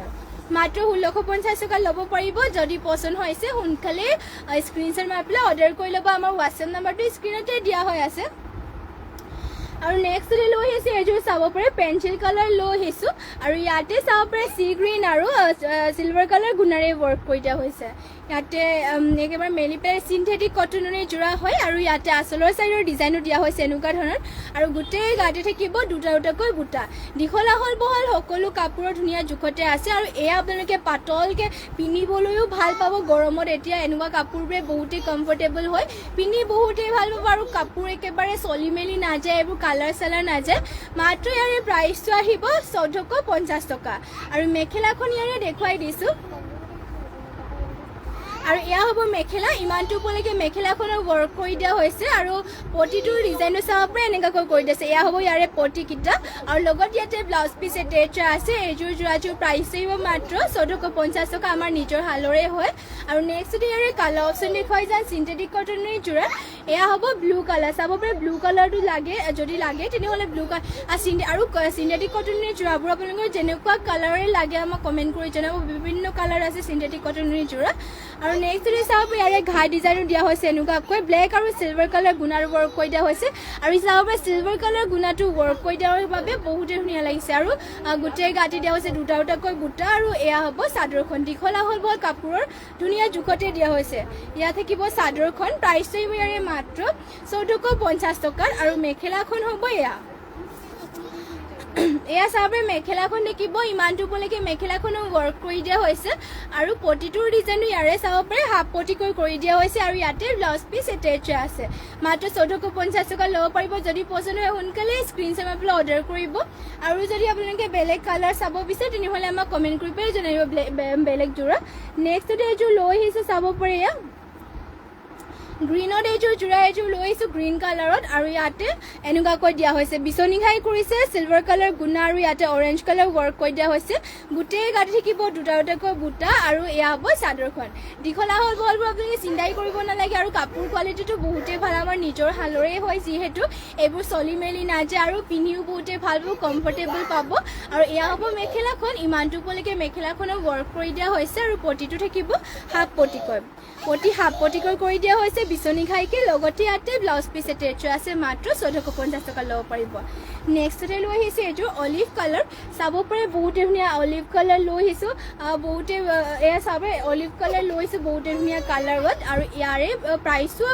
মাত্ৰ 1650 টকা ল'ব পাৰিব। যদি পচন্দ হৈছে সোনকালে স্ক্ৰীনশ্বট মাৰি পেলাই অৰ্ডাৰ কৰি ল'ব, আমাৰ হোৱাটছএপ নাম্বাৰটো স্ক্ৰীনতে দিয়া হৈ আছে। আৰু নেক্সট লৈ আহিছোঁ এইযোৰ চাব পাৰে পেঞ্চিল কালাৰ লৈ আহিছোঁ, আৰু ইয়াতে চাব পাৰে চি গ্ৰীণ আৰু চিলভাৰ কালাৰ গুণাৰে ৱৰ্ক কৰি দিয়া হৈছে। ইয়াতে একেবাৰে মেলি পেলাই চিন্থেটিক কটনৰে যোৰা হয়, আৰু ইয়াতে আঁচলৰ চাইডৰ ডিজাইনো দিয়া হৈছে এনেকুৱা ধৰণৰ। আৰু গোটেই গাতে থাকিব দুটাকৈ বুটা, দীঘল আহল বহল সকলো কাপোৰৰ ধুনীয়া জোখতে আছে। আৰু এয়া আপোনালোকে পাতলকৈ পিন্ধিবলৈও ভাল পাব, গৰমত এতিয়া এনেকুৱা কাপোৰবোৰে বহুতেই কমফৰ্টেবল হয়, পিন্ধি বহুতেই ভাল পাব। আৰু কাপোৰ একেবাৰে চলি মেলি নাযায়, এইবোৰ কালাৰ চালাৰ নাযায়। মাত্ৰ ইয়াৰে প্ৰাইচটো আহিব 1450 টকা। আৰু মেখেলাখন ইয়াৰে দেখুৱাই দিছোঁ, আৰু এয়া হ'ব মেখেলা, ইমানটো ওপৰলৈকে মেখেলাখনৰ ৱৰ্ক কৰি দিয়া হৈছে আৰু পটিটোৰ ডিজাইনটো চাব পাৰে এনেকুৱাকৈ কৰি দিছে। এয়া হ'ব ইয়াৰে পটিকেইটা, আৰু লগত ইয়াতে ব্লাউজ পিচ এটা আছে। এইযোৰ যোৰাযোৰ প্ৰাইচ আহিব মাত্ৰ 1450 টকা, আমাৰ নিজৰ শালৰে হয়। আৰু নেক্সট ইয়াৰে কালাৰ অপশ্যন দেখুৱাই যায় চিন্থেটিক কটনৰ যোৰা, এয়া হ'ব ব্লু কালাৰ, চাব পাৰে ব্লু কালাৰটো যদি লাগে তেনেহ'লে ব্লু কালাৰ। আৰু চিন্থেটিক কটনৰ যোৰাবোৰ আপোনালোকৰ যেনেকুৱা কালাৰে লাগে আমাক কমেণ্ট কৰি জনাব, বিভিন্ন কালাৰ আছে চিন্থেটিক কটনৰ যোৰা। আৰু নেক্সট চাব ইয়াৰে ঘাই ডিজাইনো দিয়া হৈছে এনেকুৱাকৈ, ব্লেক আৰু চিলভাৰ কালাৰ গুণাৰ ৱৰ্ক কৰি দিয়া হৈছে। আৰু চাব পাৰে চিলভাৰ কালাৰ গুণাটো ৱৰ্ক কৰি দিয়াৰ বাবে বহুতেই ধুনীয়া লাগিছে। আৰু গোটেই গাঁঠি দিয়া হৈছে দুটাকৈ বুটা। আৰু এয়া হ'ব চাদৰখন, দীঘল আহল বহল কাপোৰৰ ধুনীয়া জোখতে দিয়া হৈছে। ইয়াত থাকিব চাদৰখন, প্ৰাইচটো আহিব ইয়াৰে মাত্ৰ 1450 টকাত। আৰু মেখেলাখন হ'ব এয়া চাব পাৰে মেখেলাখন দেখিব, ইমানটো ওপৰলৈকে মেখেলাখনো ৱৰ্ক কৰি দিয়া হৈছে। আৰু পটিটোৰ ডিজাইনটো ইয়াৰে চাব পাৰে হাফ পটিকৈ কৰি দিয়া হৈছে, আৰু ইয়াতে ব্লাউজ পিচ এটা আছে। মাত্ৰ 1450 টকা ল'ব পাৰিব। যদি পচন্দ হয় সোনকালে স্ক্ৰীনশ্বট মাৰি পেলাই অৰ্ডাৰ কৰিব। আৰু যদি আপোনালোকে বেলেগ কালাৰ চাব বিচাৰে তেনেহ'লে আমাক কমেণ্ট কৰি পেলাই জনাব বেলেগ যোৰা। নেক্সট এইযোৰ লৈ আহিছে চাব পাৰে, এয়া গ্ৰীণত এইযোৰ যোৰা এযোৰ লৈ আহিছোঁ গ্ৰীণ কালাৰত। আৰু ইয়াতে এনেকুৱাকৈ দিয়া হৈছে, বিচনী ঘাই কৰিছে, চিলভাৰ কালাৰ গুণা আৰু ইয়াতে অৰেঞ্জ কালাৰ ৱৰ্ক কৰি দিয়া হৈছে। গোটেই গাঁঠি থাকিব দুটাকৈ বুটা। আৰু এয়া হ'ব চাদৰখন, দীঘল আহল বহলবোৰ আপোনালোকে চিন্তাই কৰিব নালাগে। আৰু কাপোৰ কোৱালিটিটো বহুতেই ভাল, আমাৰ নিজৰ শালৰে হয় যিহেতু, এইবোৰ চলি মেলি নাযায় আৰু পিন্ধিও বহুতেই ভাল পাব, কমফৰ্টেবল পাব। আৰু এয়া হ'ব মেখেলাখন, ইমানটো ওপৰলৈকে মেখেলাখনৰ ৱৰ্ক কৰি দিয়া হৈছে। আৰু পটিটো থাকিব হাফ পটিকৈ কৰি দিয়া হৈছে। বিচনী ঘাইকে লগতে ইয়াতে ব্লাউজ পিচ এটেচ আছে মাত্ৰ 1450 টকা ল'ব পাৰিব নেক্সটতে লৈ আহিছোঁ এইযোৰ অলিভ কালাৰ চাব পাৰে বহুতে ধুনীয়া অলিভ কালাৰ লৈ আহিছোঁ বহুতে এয়া চাব অলিভ কালাৰ লৈছোঁ বহুতে ধুনীয়া কালাৰত আৰু ইয়াৰে প্ৰাইচটো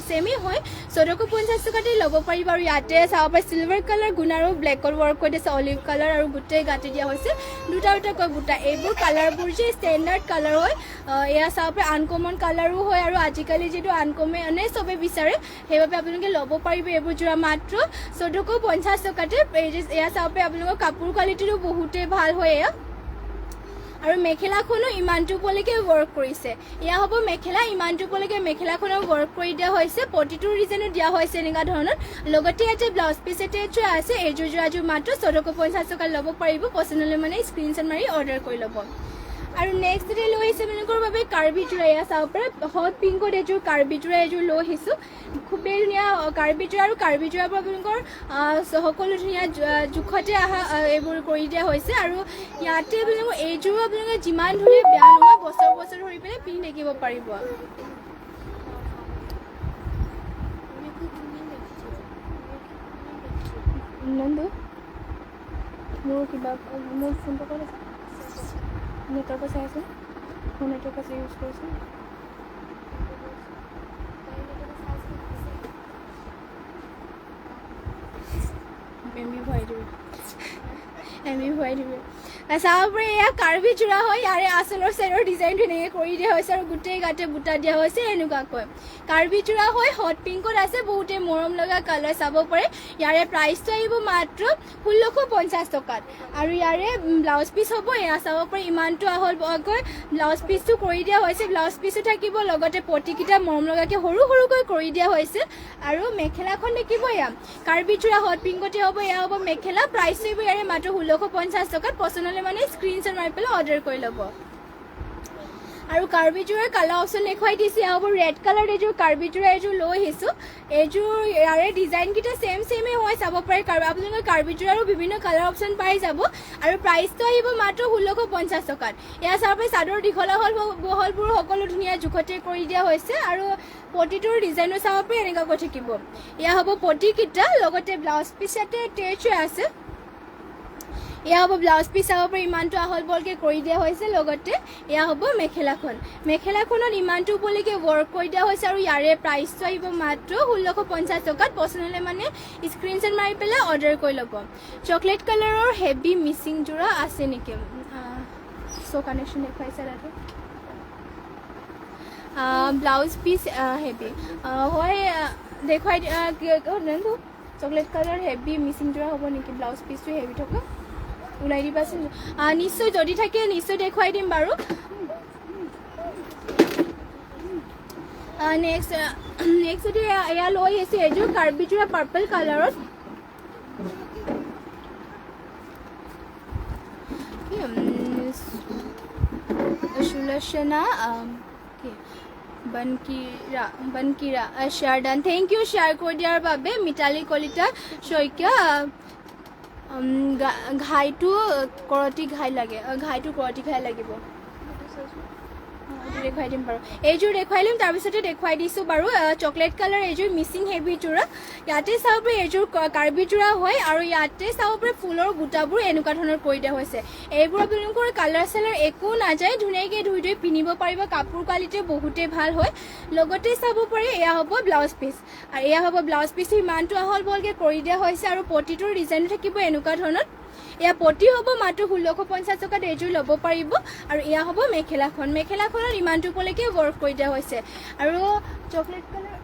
ছেমেই হয় 1450 টকাতে ল'ব পাৰিব আৰু ইয়াতে চাব পাৰে চিলভাৰ কালাৰ গুণ আৰু ব্লেকৰ ৱৰ্ক কৰি দিছে অলিভ কালাৰ আৰু গোটেই গাঁঠি দিয়া হৈছে দুটা দুটাকৈ বুটা এইবোৰ কালাৰবোৰ যে ষ্টেণ্ডাৰ্ড কালাৰ হয় এয়া চাব পাৰে আনকমন কালাৰো হয় আৰু আজিকালি যিটো আনকমনে চবে বিচাৰে সেইবাবে আপোনালোকে ল'ব পাৰিব এইবোৰ যোৰা মাত্ৰ 1450 টকাতে এয়া চাব পাৰে আপোনালোকৰ কাপোৰ কোৱালিটিটো বহুতেই ভাল হয় এয়া আৰু মেখেলাখনো ইমানটোলৈকে ৱৰ্ক কৰিছে এয়া হ'ব মেখেলা ইমানটোলৈকে মেখেলাখনো ৱৰ্ক কৰি দিয়া হৈছে প্ৰতিটো ডিজাইনত দিয়া হৈছে এনেকুৱা ধৰণৰ লগতে ইয়াতে ব্লাউজ পিচ এটেচ আছে এইযোৰ যোৰাযোৰ মাত্ৰ 1450 টকা ল'ব পাৰিব পচন্দ হ'লে মানে স্ক্ৰীনশ্বট মাৰি অৰ্ডাৰ কৰি ল'ব আৰু নেক্সট ডে লৈ আহিছে আপোনালোকৰ বাবে কাৰ্বি যোৰা এয়া চাব পাৰে হট পিংকত এযোৰ কাৰ্বি যোৰা এযোৰ লৈ আহিছোঁ খুবেই ধুনীয়া কাৰ্বি যোৰা আৰু কাৰ্বি যোৰাৰ পৰা আপোনালোকৰ সকলো ধুনীয়া জোখতে অহা এইবোৰ কৰি দিয়া হৈছে আৰু ইয়াতে আপোনালোকৰ এইযোৰো আপোনালোকে যিমান ধুনীয়া বেয়া নহয় বছৰ বছৰ ধৰি পেলাই পিন্ধি থাকিব পাৰিব মোৰ কিবা মোৰ ফোনটো ক'ত আছে নেটৱৰ্ক চাই আছোঁ ফোন নেটৱৰ্ক আছে ইউজ কৰিছোঁ এম বি ভৰাই দিবি চাব পাৰে এয়া কাৰ্বি যোৰা হয় ইয়াৰে আচলৰ চাইডৰ ডিজাইনটো এনেকৈ কৰি দিয়া হৈছে আৰু গোটেই গাতে বুটা দিয়া হৈছে এনেকুৱাকৈ কাৰ্বি যোৰা হয় হট পিংকত আছে বহুতে মৰম লগা কালাৰ চাব পাৰে ইয়াৰে প্ৰাইচটো আহিব মাত্ৰ 1650 টকাত আৰু ইয়াৰে ব্লাউজ পিচ হ'ব এয়া চাব পাৰে ইমানটো আহলকৈ ব্লাউজ পিচটো কৰি দিয়া হৈছে ব্লাউজ পিচো থাকিব লগতে পটিকেইটা মৰম লগাকৈ সৰু সৰুকৈ কৰি দিয়া হৈছে আৰু মেখেলাখন দেখিব এয়া কাৰ্বি যোৰা হট পিংকতে হ'ব এয়া হ'ব মেখেলা প্ৰাইচটো আহিব ইয়াৰে মাত্ৰ 1650 টকাত পচন্দ হ'লে মানে স্ক্ৰীনশ্বট মাৰি পেলাই অৰ্ডাৰ কৰি ল'ব আৰু কাৰ্বি যোৰাৰ কালাৰ অপশ্যন দেখুৱাই দিছে এয়া হ'ব ৰেড কালাৰ এইযোৰ কাৰ্বি যোৰা এযোৰ লৈ আহিছোঁ এইযোৰ ইয়াৰে ডিজাইনকেইটা ছেমেই হয় চাব পাৰে আপোনালোকে কাৰ্বি যোৰাৰো বিভিন্ন কালাৰ অপশ্যন পাই যাব আৰু প্ৰাইচটো আহিব মাত্ৰ 1650 টকাত এয়া চাব পাৰে চাদৰ দীঘল বহলবোৰ সকলো ধুনীয়া জোখতে কৰি দিয়া হৈছে আৰু পটিটোৰ ডিজাইনো চাব পাৰে এনেকুৱাকৈ থাকিব এয়া হ'ব পটিকেইটা লগতে ব্লাউজ পিচ ইয়াতে এটেচ আছে এয়া হ'ব ব্লাউজ পিচ চাব পাৰে ইমানটো আহল বহলকৈ কৰি দিয়া হৈছে লগতে এয়া হ'ব মেখেলাখনত ইমানটো উপলৈকে ৱৰ্ক কৰি দিয়া হৈছে আৰু ইয়াৰে প্ৰাইচটো আহিব মাত্ৰ 1650 টকাত পচন্দ হ'লে মানে স্ক্ৰীনশ্বট মাৰি পেলাই অৰ্ডাৰ কৰি ল'ব চকলেট কালাৰৰ হেভি মিচিং যোৰা আছে নেকি চ' কানেকশ্যন দেখুৱাইছে তাতে ব্লাউজ পিচ হেভি হয় দেখুৱাই চকলেট কালাৰ হেভি মিচিং যোৰা হ'ব নেকি ব্লাউজ পিচটো হেভি থকা ওলাই দিবাচোন নিশ্চয় যদি থাকে নিশ্চয় দেখুৱাই দিম বাৰু নেক্সট যদি এয়া লৈ আহিছোঁ এইযোৰ কাৰ্বি যোৰা পাৰ্পল কালাৰত সুলক্ষণা বনকিৰা শ্বেয়াৰ ডান থেংক ইউ শ্বেয়াৰ কৰি দিয়াৰ বাবে মিতালী কলিতা শইকীয়া ঘাইটো কৰতি ঘাই লাগে ঘাইটো কৰতি ঘাই লাগিব দেখুৱাই দিম বাৰু এইযোৰ দেখুৱাই দিম তাৰপিছতে দেখুৱাই দিছোঁ বাৰু চকলেট কালাৰ এইযোৰ মিচিং হেভি যোৰা ইয়াতে চাব পাৰে এইযোৰ কাৰ্বি যোৰা হয় আৰু ইয়াতে চাব পাৰে ফুলৰ বুটাবোৰ এনেকুৱা ধৰণৰ কৰি দিয়া হৈছে এইবোৰ আপোনালোকৰ কালাৰ চালাৰ একো নাযায় ধুনীয়াকৈ ধুই পিন্ধিব পাৰিব কাপোৰ কোৱালিটি বহুতেই ভাল হয় লগতে চাব পাৰে এয়া হ'ব ব্লাউজ পিচ আৰু এয়া হ'ব ব্লাউজ পিচ ইমানটো আহল বহলকৈ কৰি দিয়া হৈছে আৰু পটিটোৰ ডিজাইনো থাকিব এনেকুৱা ধৰণৰ এয়া পটি হ'ব মাত্ৰ 1650 টকাত এইযোৰ ল'ব পাৰিব আৰু এয়া হ'ব মেখেলাখনত ইমানটো উপলৈকে ৱৰ্ক কৰি দিয়া হৈছে আৰু চকলেট কালাৰ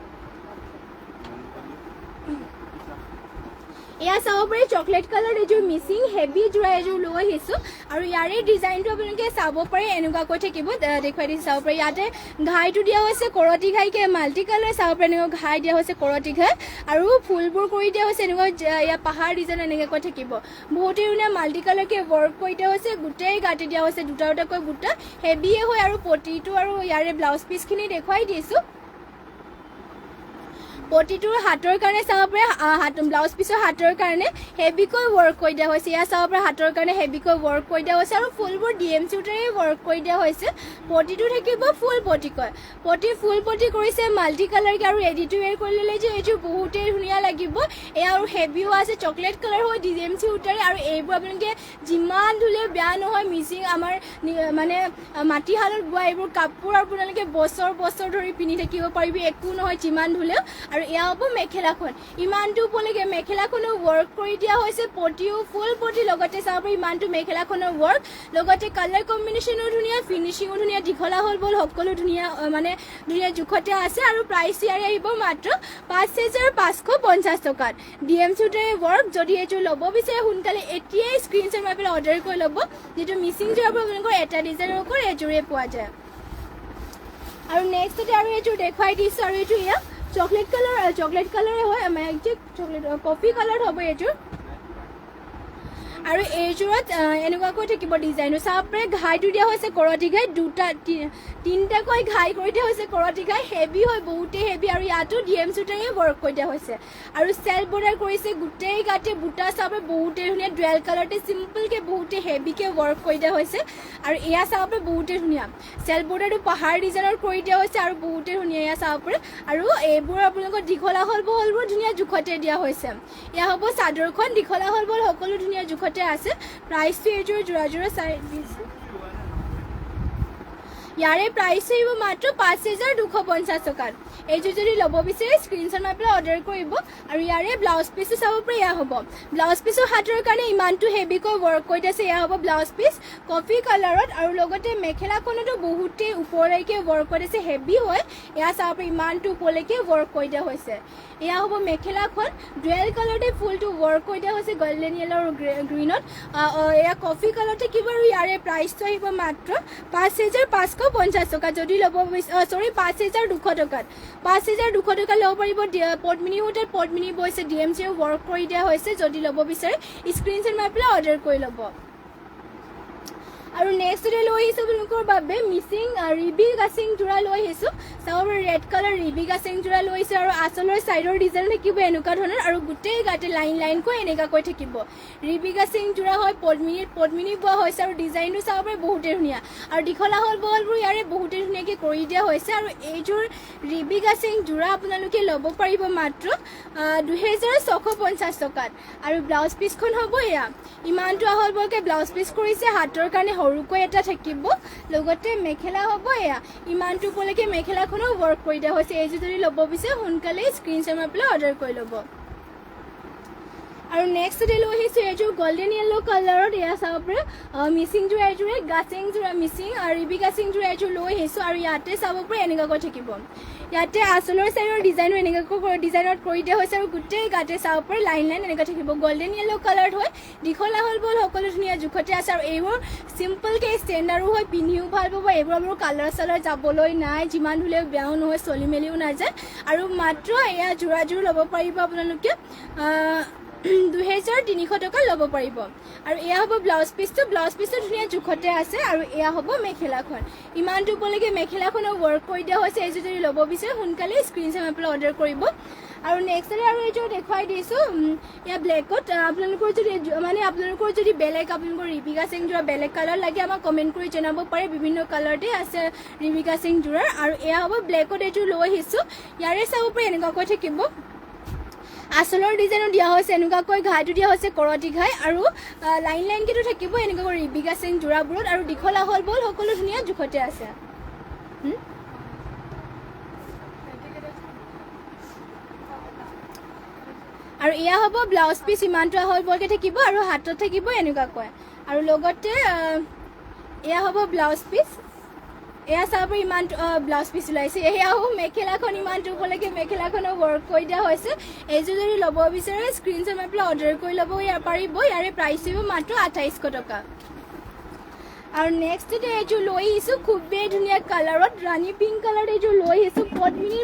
এয়া চাব পাৰে চকলেট কালাৰ এইযোৰ মিচিং হেভি যোৰা এযোৰ লৈ আহিছোঁ আৰু ইয়াৰে ডিজাইনটো আপোনালোকে চাব পাৰে এনেকুৱাকৈ থাকিব দেখুৱাই দিছোঁ চাব পাৰে ইয়াতে ঘাইটো দিয়া হৈছে কৰতি ঘাইকৈ মাল্টি কালাৰ চাব পাৰে এনেকুৱা ঘাই দিয়া হৈছে কৰতি ঘাই আৰু ফুলবোৰ কৰি দিয়া হৈছে এনেকুৱা ইয়াৰ পাহাৰ ডিজাইন এনেকুৱাকৈ থাকিব বহুতেই ধুনীয়া মাল্টি কালাৰকৈ ৱৰ্ক কৰি দিয়া হৈছে গোটেই গাঁঠি দিয়া হৈছে দুটা দুটাকৈ বুটা হেভিয়ে হয় আৰু পটিটো আৰু ইয়াৰে ব্লাউজ পিচখিনি দেখুৱাই দিছোঁ পটিটোৰ হাতৰ কাৰণে চাব পাৰে হাত ব্লাউজ পিছৰ হাতৰ কাৰণে হেভিকৈ ৱৰ্ক কৰি দিয়া হৈছে এয়া চাব পাৰে হাতৰ কাৰণে হেভিকৈ ৱৰ্ক কৰি দিয়া হৈছে আৰু ফুলবোৰ DMC সূতাৰে ৱৰ্ক কৰি দিয়া হৈছে পটিটো থাকিব ফুল পটিকৈ ফুল পটি কৰিছে মাল্টি কালাৰকে আৰু ৰেডি টু ৱেৰ কৰি ল'লে যে এইটো বহুতেই ধুনীয়া লাগিব এয়া আৰু হেভিও আছে চকলেট কালাৰ হয় DMC সূতাৰে আৰু এইবোৰ আপোনালোকে যিমান ধুলেও বেয়া নহয় মিচিং আমাৰ মানে মাটিশালত বোৱা এইবোৰ কাপোৰ আপোনালোকে বছৰ বছৰ ধৰি পিন্ধি থাকিব পাৰিব একো নহয় যিমান ধুলেও আৰু এয়া হ'ব মেখেলাখন ইমানটো উপলৈকে মেখেলাখনো ৱৰ্ক কৰি দিয়া হৈছে পটিও ফুল পটি লগতে চাব পাৰি ইমানটো মেখেলাখনৰ ৱৰ্ক লগতে কালাৰ কম্বিনেশ্যনো ধুনীয়া ফিনিচিঙো ধুনীয়া দীঘলা হ'ল বল সকলো ধুনীয়া মানে ধুনীয়া জোখতে আছে আৰু প্ৰাইচ ইয়াৰে আহিব মাত্ৰ 5,550 টকাত DMC সূতাৰে ৱৰ্ক যদি এইটো ল'ব বিচাৰে সোনকালে এতিয়াই স্ক্ৰীনশ্বট মাৰি পেলাই অৰ্ডাৰ কৰি ল'ব যিটো মিচিং যোৰাৰ পৰা আপোনালোকৰ এটা ডিজাইনৰ ওপৰত এযোৰে পোৱা যায় আৰু নেক্সটতে আৰু এইযোৰ দেখুৱাই দিছোঁ আৰু এইটো এয়া চকলেট কালাৰে হয় চকলেট কফি কালাৰ হ'ব এইযোৰ আৰু এইযোৰত এনেকুৱাকৈ থাকিব ডিজাইনটো চাব পাৰে ঘাইটো দিয়া হৈছে কৰতি ঘাই তিনিটাকৈ ঘাই কৰি দিয়া হৈছে কৰতি ঘাই হেভি হয় বহুতেই হেভি আৰু ইয়াতো DMC সূতাৰে ৱৰ্ক কৰি দিয়া হৈছে আৰু চেল্ফ বৰ্ডাৰ কৰিছে গোটেই গাতে বুটা চাব পাৰে বহুতেই ধুনীয়া ডুৱেল কালাৰতে চিম্পলকৈ বহুতেই হেভিকৈ ৱৰ্ক কৰি দিয়া হৈছে আৰু এয়া চাব পাৰে বহুতেই ধুনীয়া চেল্ফ বৰ্ডাৰটো পাহাৰ ডিজাইনৰ কৰি দিয়া হৈছে আৰু বহুতেই ধুনীয়া এয়া চাব পাৰে আৰু এইবোৰ আপোনালোকৰ দীঘলা হ'ল বহলবোৰ ধুনীয়া জোখতে দিয়া হৈছে এয়া হ'ব চাদৰখন দীঘলা হ'ল বহল সকলো ধুনীয়া জোখতে আছে প্ৰাইচটো এইযোৰ যোৰা চাই দিছোঁ ইয়াৰে প্ৰাইচ আহিব মাত্ৰ 5,250 টকাত এইযোৰ যদি ল'ব বিচাৰে স্ক্ৰীনশ্বট মাৰি পেলাই অৰ্ডাৰ কৰিব আৰু ইয়াৰে ব্লাউজ পিচটো চাব পাৰে এয়া হ'ব ব্লাউজ পিচৰ হাতৰ কাৰণে ইমানটো হেভিকৈ ৱৰ্ক কৰি দিছে এয়া হ'ব ব্লাউজ পিচ কফি কালাৰত আৰু লগতে মেখেলাখনতো বহুতেই ওপৰলৈকে ৱৰ্ক কৰি দিছে হেভি হয় এয়া চাব পাৰে ইমানটো ওপৰলৈকে ৱৰ্ক কৰি দিয়া হৈছে এয়া হ'ব মেখেলাখন ডুৱেল কালাৰতে ফুলটো ৱৰ্ক কৰি দিয়া হৈছে গল্ডেন য়েলো আৰু গ্ৰীণত এয়া কফি কালাৰ থাকিব আৰু ইয়াৰে প্ৰাইচটো আহিব মাত্ৰ 5,550 টকা যদি ল'ব 5,200 টকাত 5,200 টকা ল'ব পাৰিব পদ্মিনী সূতাত পদ্মিনী বৈছে DMC ৱৰ্ক কৰি দিয়া হৈছে যদি ল'ব বিচাৰে স্ক্ৰীনশ্বট মাৰি পেলাই অৰ্ডাৰ কৰি ল'ব আৰু নেক্সটতে লৈ আহিছোঁ আপোনালোকৰ বাবে মিচিং ৰিবি গাচিং যোৰা লৈ আহিছোঁ চাব পাৰে ৰেড কালাৰ ৰিবি গাচিং যোৰা লৈ আহিছোঁ আৰু আচলৰ ছাইডৰ ডিজাইন থাকিব এনেকুৱা ধৰণৰ আৰু গোটেই গাতে লাইনকৈ এনেকুৱাকৈ থাকিব ৰিবি গাচিং যোৰা হয় পদ্মিনী বোৱা হৈছে আৰু ডিজাইনটো চাব পাৰে বহুতেই ধুনীয়া আৰু দীঘলা হ'ল বহলবোৰ ইয়াৰে বহুতেই ধুনীয়াকৈ কৰি দিয়া হৈছে আৰু এইযোৰ ৰিবি গাচিং যোৰা আপোনালোকে ল'ব পাৰিব মাত্ৰ 2,650 টকাত আৰু ব্লাউজ পিচখন হ'ব এয়া ইমানটো আহল বহলকৈ ব্লাউজ পিচ কৰিছে হাতৰ কাৰণে সৰুকৈ এটা থাকিব লগতে মেখেলা হ'ব এয়া ইমানটো উপলৈকে মেখেলাখনো ৱৰ্ক কৰি দিয়া হৈছে এইযোৰ যদি ল'ব বিচাৰে সোনকালে স্ক্ৰীনশ্বট মাৰি পেলাই অৰ্ডাৰ কৰি ল'ব আৰু নেক্সটতে লৈ আহিছোঁ এইযোৰ গল্ডেন য়েলো কালাৰত এয়া চাব পাৰে মিচিং যোৰা এইযোৰে গাচিং যোৰা মিচিং আৰু ৰিবি গাচিং যোৰা এইযোৰ লৈ আহিছোঁ আৰু ইয়াতে চাব পাৰে এনেকুৱাকৈ থাকিব ইয়াতে আচলৰ ছাইডৰ ডিজাইনো এনেকুৱাকৈ ডিজাইনত কৰি দিয়া হৈছে আৰু গোটেই গাতে চাব পাৰে লাইন এনেকুৱা থাকিব গল্ডেন য়েলো কালাৰত হয় দীঘলা হ'ল বল সকলো ধুনীয়া জোখতে আছে আৰু এইবোৰ চিম্পলকৈ ষ্টেণ্ডাৰ্ডো হয় পিন্ধিও ভাল পাব এইবোৰ আপোনাৰ কালাৰ চালাৰ যাবলৈ নাই যিমান ধুলেও বেয়াও নহয় চলি মেলিও নাযায় আৰু মাত্ৰ এয়া যোৰাযোৰ ল'ব পাৰিব আপোনালোকে 2,300 টকা ল'ব পাৰিব আৰু এয়া হ'ব ব্লাউজ পিচটো ধুনীয়া জোখতে আছে আৰু এয়া হ'ব মেখেলাখন ইমানটো উপলৈকে মেখেলাখনৰ ৱৰ্ক কৰি দিয়া হৈছে এইযোৰ যদি ল'ব বিচাৰে সোনকালে স্ক্ৰীনশ্বট মাৰি পেলাই অৰ্ডাৰ কৰিব আৰু নেক্সটতে আৰু এইযোৰ দেখুৱাই দিছোঁ এয়া ব্লেকত আপোনালোকৰ যদি বেলেগ আপোনালোকৰ ৰিবি গাচিং যোৰা বেলেগ কালাৰ লাগে আমাক কমেণ্ট কৰি জনাব পাৰে বিভিন্ন কালাৰতে আছে ৰিবি গাচিং যোৰাৰ আৰু এয়া হ'ব ব্লেকত এইযোৰ লৈ আহিছোঁ ইয়াৰে চাব পাৰে এনেকুৱাকৈ থাকিব আচলৰ ডিজাইনো দিয়া হৈছে এনেকুৱাকৈ ঘাইটো দিয়া হৈছে কৰতি ঘাই আৰু লাইনকেতো থাকিব এনেকুৱাকৈ ৰিবি গাচিং যোৰাবোৰত আৰু দীঘলা হ'ল বল সকলো ধুনীয়া জোখতে আছে আৰু এয়া হ'ব ব্লাউজ পিচ ইমানটো আহল বহলকৈ থাকিব আৰু হাতত থাকিব এনেকুৱাকৈ আৰু লগতে এয়া হ'ব ব্লাউজ পিচ এয়া চাব পাৰে ইমানটো ব্লাউজ পিচ ওলাইছে এয়া হ'ব মেখেলাখন ইমানটো উপলৈকে মেখেলাখনৰ ৱৰ্ক কৰি দিয়া হৈছে এইযোৰ যদি ল'ব বিচাৰে স্ক্ৰীনশ্বট মাৰি পেলাই অৰ্ডাৰ কৰি ল'ব পাৰিব ইয়াৰে প্ৰাইচ হ'ব মাত্ৰ 2,800 টকা আৰু নেক্সটতে এইযোৰ লৈ আহিছোঁ খুবেই ধুনীয়া কালাৰত ৰাণী পিংক কালাৰত এইযোৰ লৈ আহিছোঁ পদ্মিনী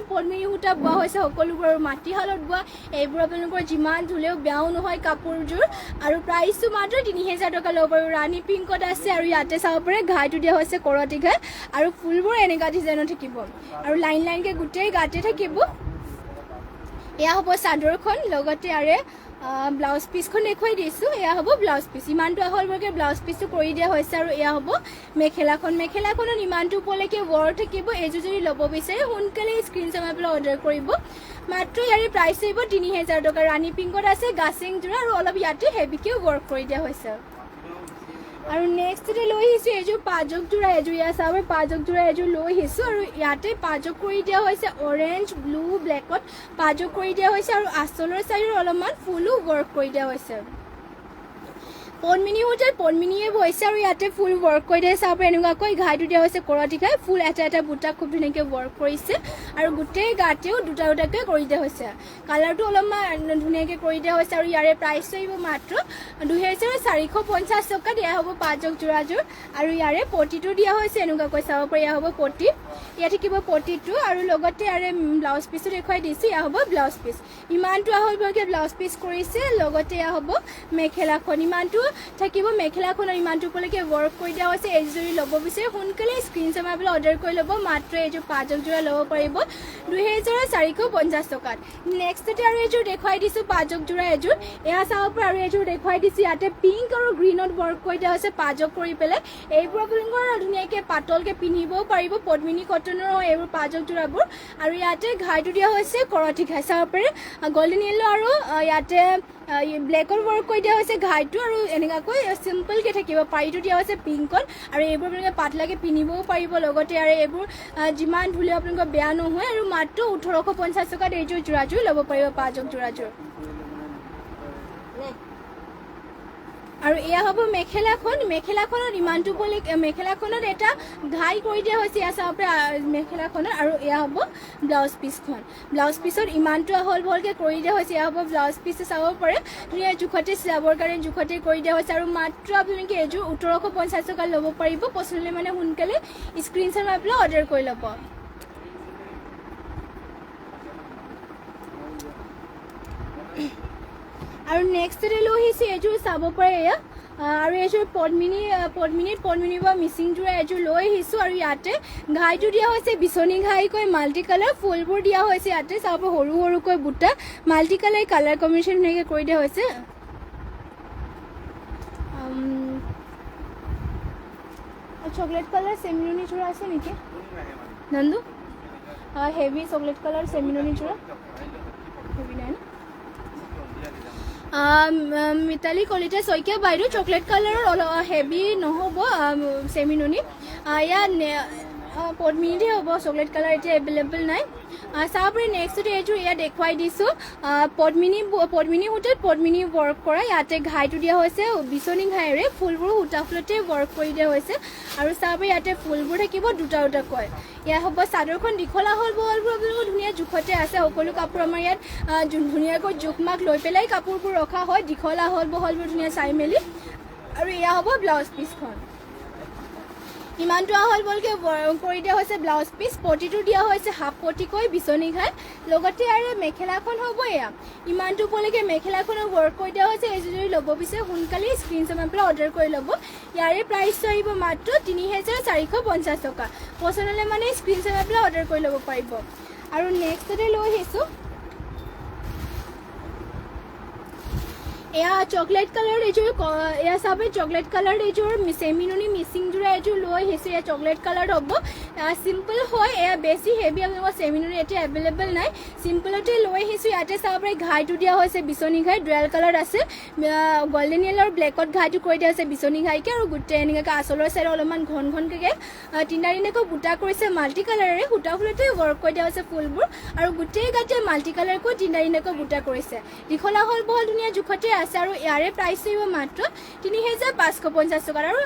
সূতা বোৱা হৈছে সকলোবোৰ আৰু মাটিশালত বোৱা এইবোৰ আপোনালোকৰ যিমান ধুলেও বেয়াও নহয় কাপোৰযোৰ আৰু প্ৰাইচটো মাত্ৰ 3,000 টকা ল'ব পাৰিব ৰাণী পিংকত আছে আৰু ইয়াতে চাব পাৰে ঘাইটো দিয়া হৈছে কৰতি ঘাই আৰু ফুলবোৰ এনেকুৱা ডিজাইনত থাকিব আৰু লাইনকৈ গোটেই গাতে থাকিব এয়া হ'ব চাদৰখন লগতে আৰে ব্লাউজ পিচখন দেখুৱাই দিছোঁ এয়া হ'ব ব্লাউজ পিচ ইমানটো আহলভাৱে ব্লাউজ পিচটো কৰি দিয়া হৈছে আৰু এয়া হ'ব মেখেলাখনৰ ইমানটো ওপৰলৈকে ৱৰ্ক থাকিব এইযোৰ যদি ল'ব বিচাৰে সোনকালে স্ক্ৰীনশ্বট মাৰি পেলাই অৰ্ডাৰ কৰিব মাত্ৰ ইয়াৰে প্ৰাইচ আহিব ৩০০০ টকা ৰাণী পিংকত আছে গাছিং যোৰা আৰু অলপ ইয়াতে হেভিকেও ৱৰ্ক কৰি দিয়া হৈছে আৰু নেক্সটতে লৈ আহিছোঁ এইযোৰ পাজক যোৰা এযোৰ ইয়াত চাব পাজক যোৰা এযোৰ লৈ আহিছোঁ আৰু ইয়াতে পাজক কৰি দিয়া হৈছে অৰেঞ্জ ব্লু ব্লেকত পাজক কৰি দিয়া হৈছে আৰু আঁচলৰ চাইডৰ অলপমান ফুলো ৱৰ্ক কৰি দিয়া হৈছে পদ্মিনী সূতাত পদ্মিনীয়ে বৈছে আৰু ইয়াতে ফুল ৱৰ্ক কৰি দিয়া চাব এনেকুৱাকৈ ঘাইটো দিয়া হৈছে কৰতি ঘাই ফুল এটা বুটা খুব ধুনীয়াকৈ ৱৰ্ক কৰিছে আৰু গোটেই গাতেও দুটাকৈ কৰি দিয়া হৈছে কালাৰটো অলপমান ধুনীয়াকৈ কৰি দিয়া হৈছে আৰু ইয়াৰে প্ৰাইচটো আহিব মাত্ৰ ২৪৫০ টকা দিয়া হ'ব পাজক যোৰাযোৰ আৰু ইয়াৰে পটিটো দিয়া হৈছে এনেকুৱাকৈ চাব পাৰি এয়া হ'ব পটি ইয়াত থাকিব পটিটো আৰু লগতে ইয়াৰে ব্লাউজ পিচটো দেখুৱাই দিছোঁ এয়া হ'ব ব্লাউজ পিচ ইমানটো আহলভাৱে ব্লাউজ পিচ কৰিছে লগতে এয়া হ'ব মেখেলাখন ইমানটো থাকিব মেখেলাখনৰ ইমানটো ওপৰলৈকে ৱৰ্ক কৰি দিয়া হৈছে এইযোৰ যদি ল'ব বিচাৰে সোনকালে স্ক্ৰীনশ্বট মাৰি পেলাই অৰ্ডাৰ কৰি ল'ব মাত্ৰ এইযোৰ পাজক যোৰা ল'ব পাৰিব ২৪৫০ টকাত নেক্সটতে আৰু এইযোৰ দেখুৱাই দিছোঁ পাজক যোৰা এযোৰ এয়া চাব পৰা আৰু এইযোৰ দেখুৱাই দিছোঁ ইয়াতে পিংক আৰু গ্ৰীণত ৱৰ্ক কৰি দিয়া হৈছে পাজক কৰি পেলাই এইবোৰ আপোনালোকৰ ধুনীয়াকৈ পাতলকৈ পিন্ধিবও পাৰিব পদ্মিনী কটনৰ এইবোৰ পাজক যোৰাবোৰ আৰু ইয়াতে ঘাইটো দিয়া হৈছে কৰতি ঘাই চাব পাৰে গল্ডেন য়েল্লো আৰু ইয়াতে ব্লেকত ৱৰ্ক কৰি দিয়া হৈছে ঘাইটো আৰু এনেকুৱাকৈ চিম্পলকৈ থাকিব পাৰিটো দিয়া হৈছে পিংকত আৰু এইবোৰ আপোনালোকে পাতলাকৈ পিন্ধিবও পাৰিব লগতে আৰু এইবোৰ যিমান ধুলেও আপোনালোকৰ বেয়া নহয় আৰু মাত্ৰ ১৮৫০ টকাত এইযোৰ যোৰাযোৰ ল'ব পাৰিব পাজক যোৰাযোৰ আৰু এয়া হ'ব মেখেলাখনত ইমানটো মেখেলাখনত এটা ঘাই কৰি দিয়া হৈছে এয়া চাব পাৰে মেখেলাখনত আৰু এয়া হ'ব ব্লাউজ পিচখন ব্লাউজ পিচত ইমানটো আহলবহলকৈ কৰি দিয়া হৈছে এয়া হ'ব ব্লাউজ পিচটো চাব পাৰে ধুনীয়া জোখতে চিলাবৰ কাৰণে জোখতে কৰি দিয়া হৈছে আৰু মাত্ৰ আপোনালোকে এইযোৰ ১৮৫০ টকা ল'ব পাৰিব পচন্দ হ'লে মানে সোনকালে স্ক্ৰীনশ্বট মাৰি পেলাই অৰ্ডাৰ কৰি ল'ব আৰু নেক্সটতে লৈ আহিছোঁ এইযোৰ চাব পাৰে এয়া আৰু এইযোৰ পদ্মিনী বা মিচিং যোৰা এযোৰ লৈ আহিছোঁ আৰু ইয়াতে ঘাইটো দিয়া হৈছে বিচনী ঘাইকৈ মাল্টি কালাৰ ফুলবোৰ দিয়া হৈছে ইয়াতে চাব সৰু সৰুকৈ বুটা মাল্টি কালাৰ কম্বিনেশ্যন ধুনীয়াকৈ কৰি দিয়া হৈছে চকলেট কালাৰ চেমিননি যোৰা আছে নেকি নন্দু হেভি চকলেট কালাৰ চেমিননি যোৰা হেভি নাই মিতালী কলিতা শইকীয়া বাইদেউ চকলেট কালাৰৰ অলপ হেভি নহ'ব চেমিননি ইয়াত পদ্মিনীতে হ'ব চকলেট কালাৰ এতিয়া এভেইলেবল নাই চাব পাৰি নেক্সটতে এইযোৰ ইয়াত দেখুৱাই দিছোঁ পদ্মিনী সূতাত পদ্মিনী ৱৰ্ক কৰা ইয়াতে ঘাইটো দিয়া হৈছে বিচনী ঘাইৰে ফুলবোৰ সূতা ফুলতে ৱৰ্ক কৰি দিয়া হৈছে আৰু চাব পাৰি ইয়াতে ফুলবোৰ থাকিব দুটাকৈ ইয়াত হ'ব চাদৰখন দীঘলা বহলবোৰ আপোনালোকৰ ধুনীয়া জোখতে আছে সকলো কাপোৰ আমাৰ ইয়াত ধুনীয়াকৈ জোখ মাখ লৈ পেলাই কাপোৰবোৰ ৰখা হয় দীঘলা বহলবোৰ ধুনীয়া চাই মেলি আৰু এয়া হ'ব ব্লাউজ পিচখন ইমানটো আহলবহলকৈ কৰি দিয়া হৈছে ব্লাউজ পিচ পটিটো দিয়া হৈছে হাফ পটিকৈ বিচনী ঘাই লগতে আৰু মেখেলাখন হ'ব এয়া ইমানটো ওপৰলৈকে মেখেলাখনৰ ৱৰ্ক কৰি দিয়া হৈছে এইযোৰ যদি ল'ব বিচাৰে সোনকালে স্ক্ৰীনশ্বট মাৰি পেলাই অৰ্ডাৰ কৰি ল'ব ইয়াৰে প্ৰাইচটো আহিব মাত্ৰ ৩৪৫০ টকা পচন্দ হ'লে মানে স্ক্ৰীনশ্বট মাৰি পেলাই অৰ্ডাৰ কৰি ল'ব পাৰিব আৰু নেক্সটতে লৈ আহিছোঁ এয়া চকলেট কালাৰ এইযোৰ এয়া চাব চকলেট কালাৰ এইযোৰ চেমিননি মিচিং যোৰা এইযোৰ লৈ আহিছোঁ এয়া চকলেট কালাৰ হ'ব চিম্পল হয় এয়া বেছি হেভি আপোনালোকৰ চেমিননি এতিয়া এভেইলেবল নাই চিম্পলতে লৈ আহিছোঁ ইয়াতে চাব পাৰি ঘাইটো দিয়া হৈছে বিচনী ঘাই ডুৱেল কালাৰ আছে গল্ডেন য়েল্লো আৰু ব্লেকত ঘাইটো কৰি দিয়া হৈছে বিচনী ঘাইকৈ আৰু গোটেই এনেকৈ আঁচলৰ চাইডত অলপমান ঘনকৈ তিনিটাকৈ বুটা কৰিছে মাল্টি কালাৰেৰে সূতা ফুলতে ৱৰ্ক কৰি দিয়া হৈছে ফুলবোৰ আৰু গোটেই গাতে মাল্টি কালাৰকৈ তিনিটাকৈ বুটা কৰিছে দীঘলা বহল ধুনীয়া জোখতে আছে আৰু ইয়াৰে প্ৰাইচ আহিব মাত্ৰ ৩৫৫০ টকা আৰু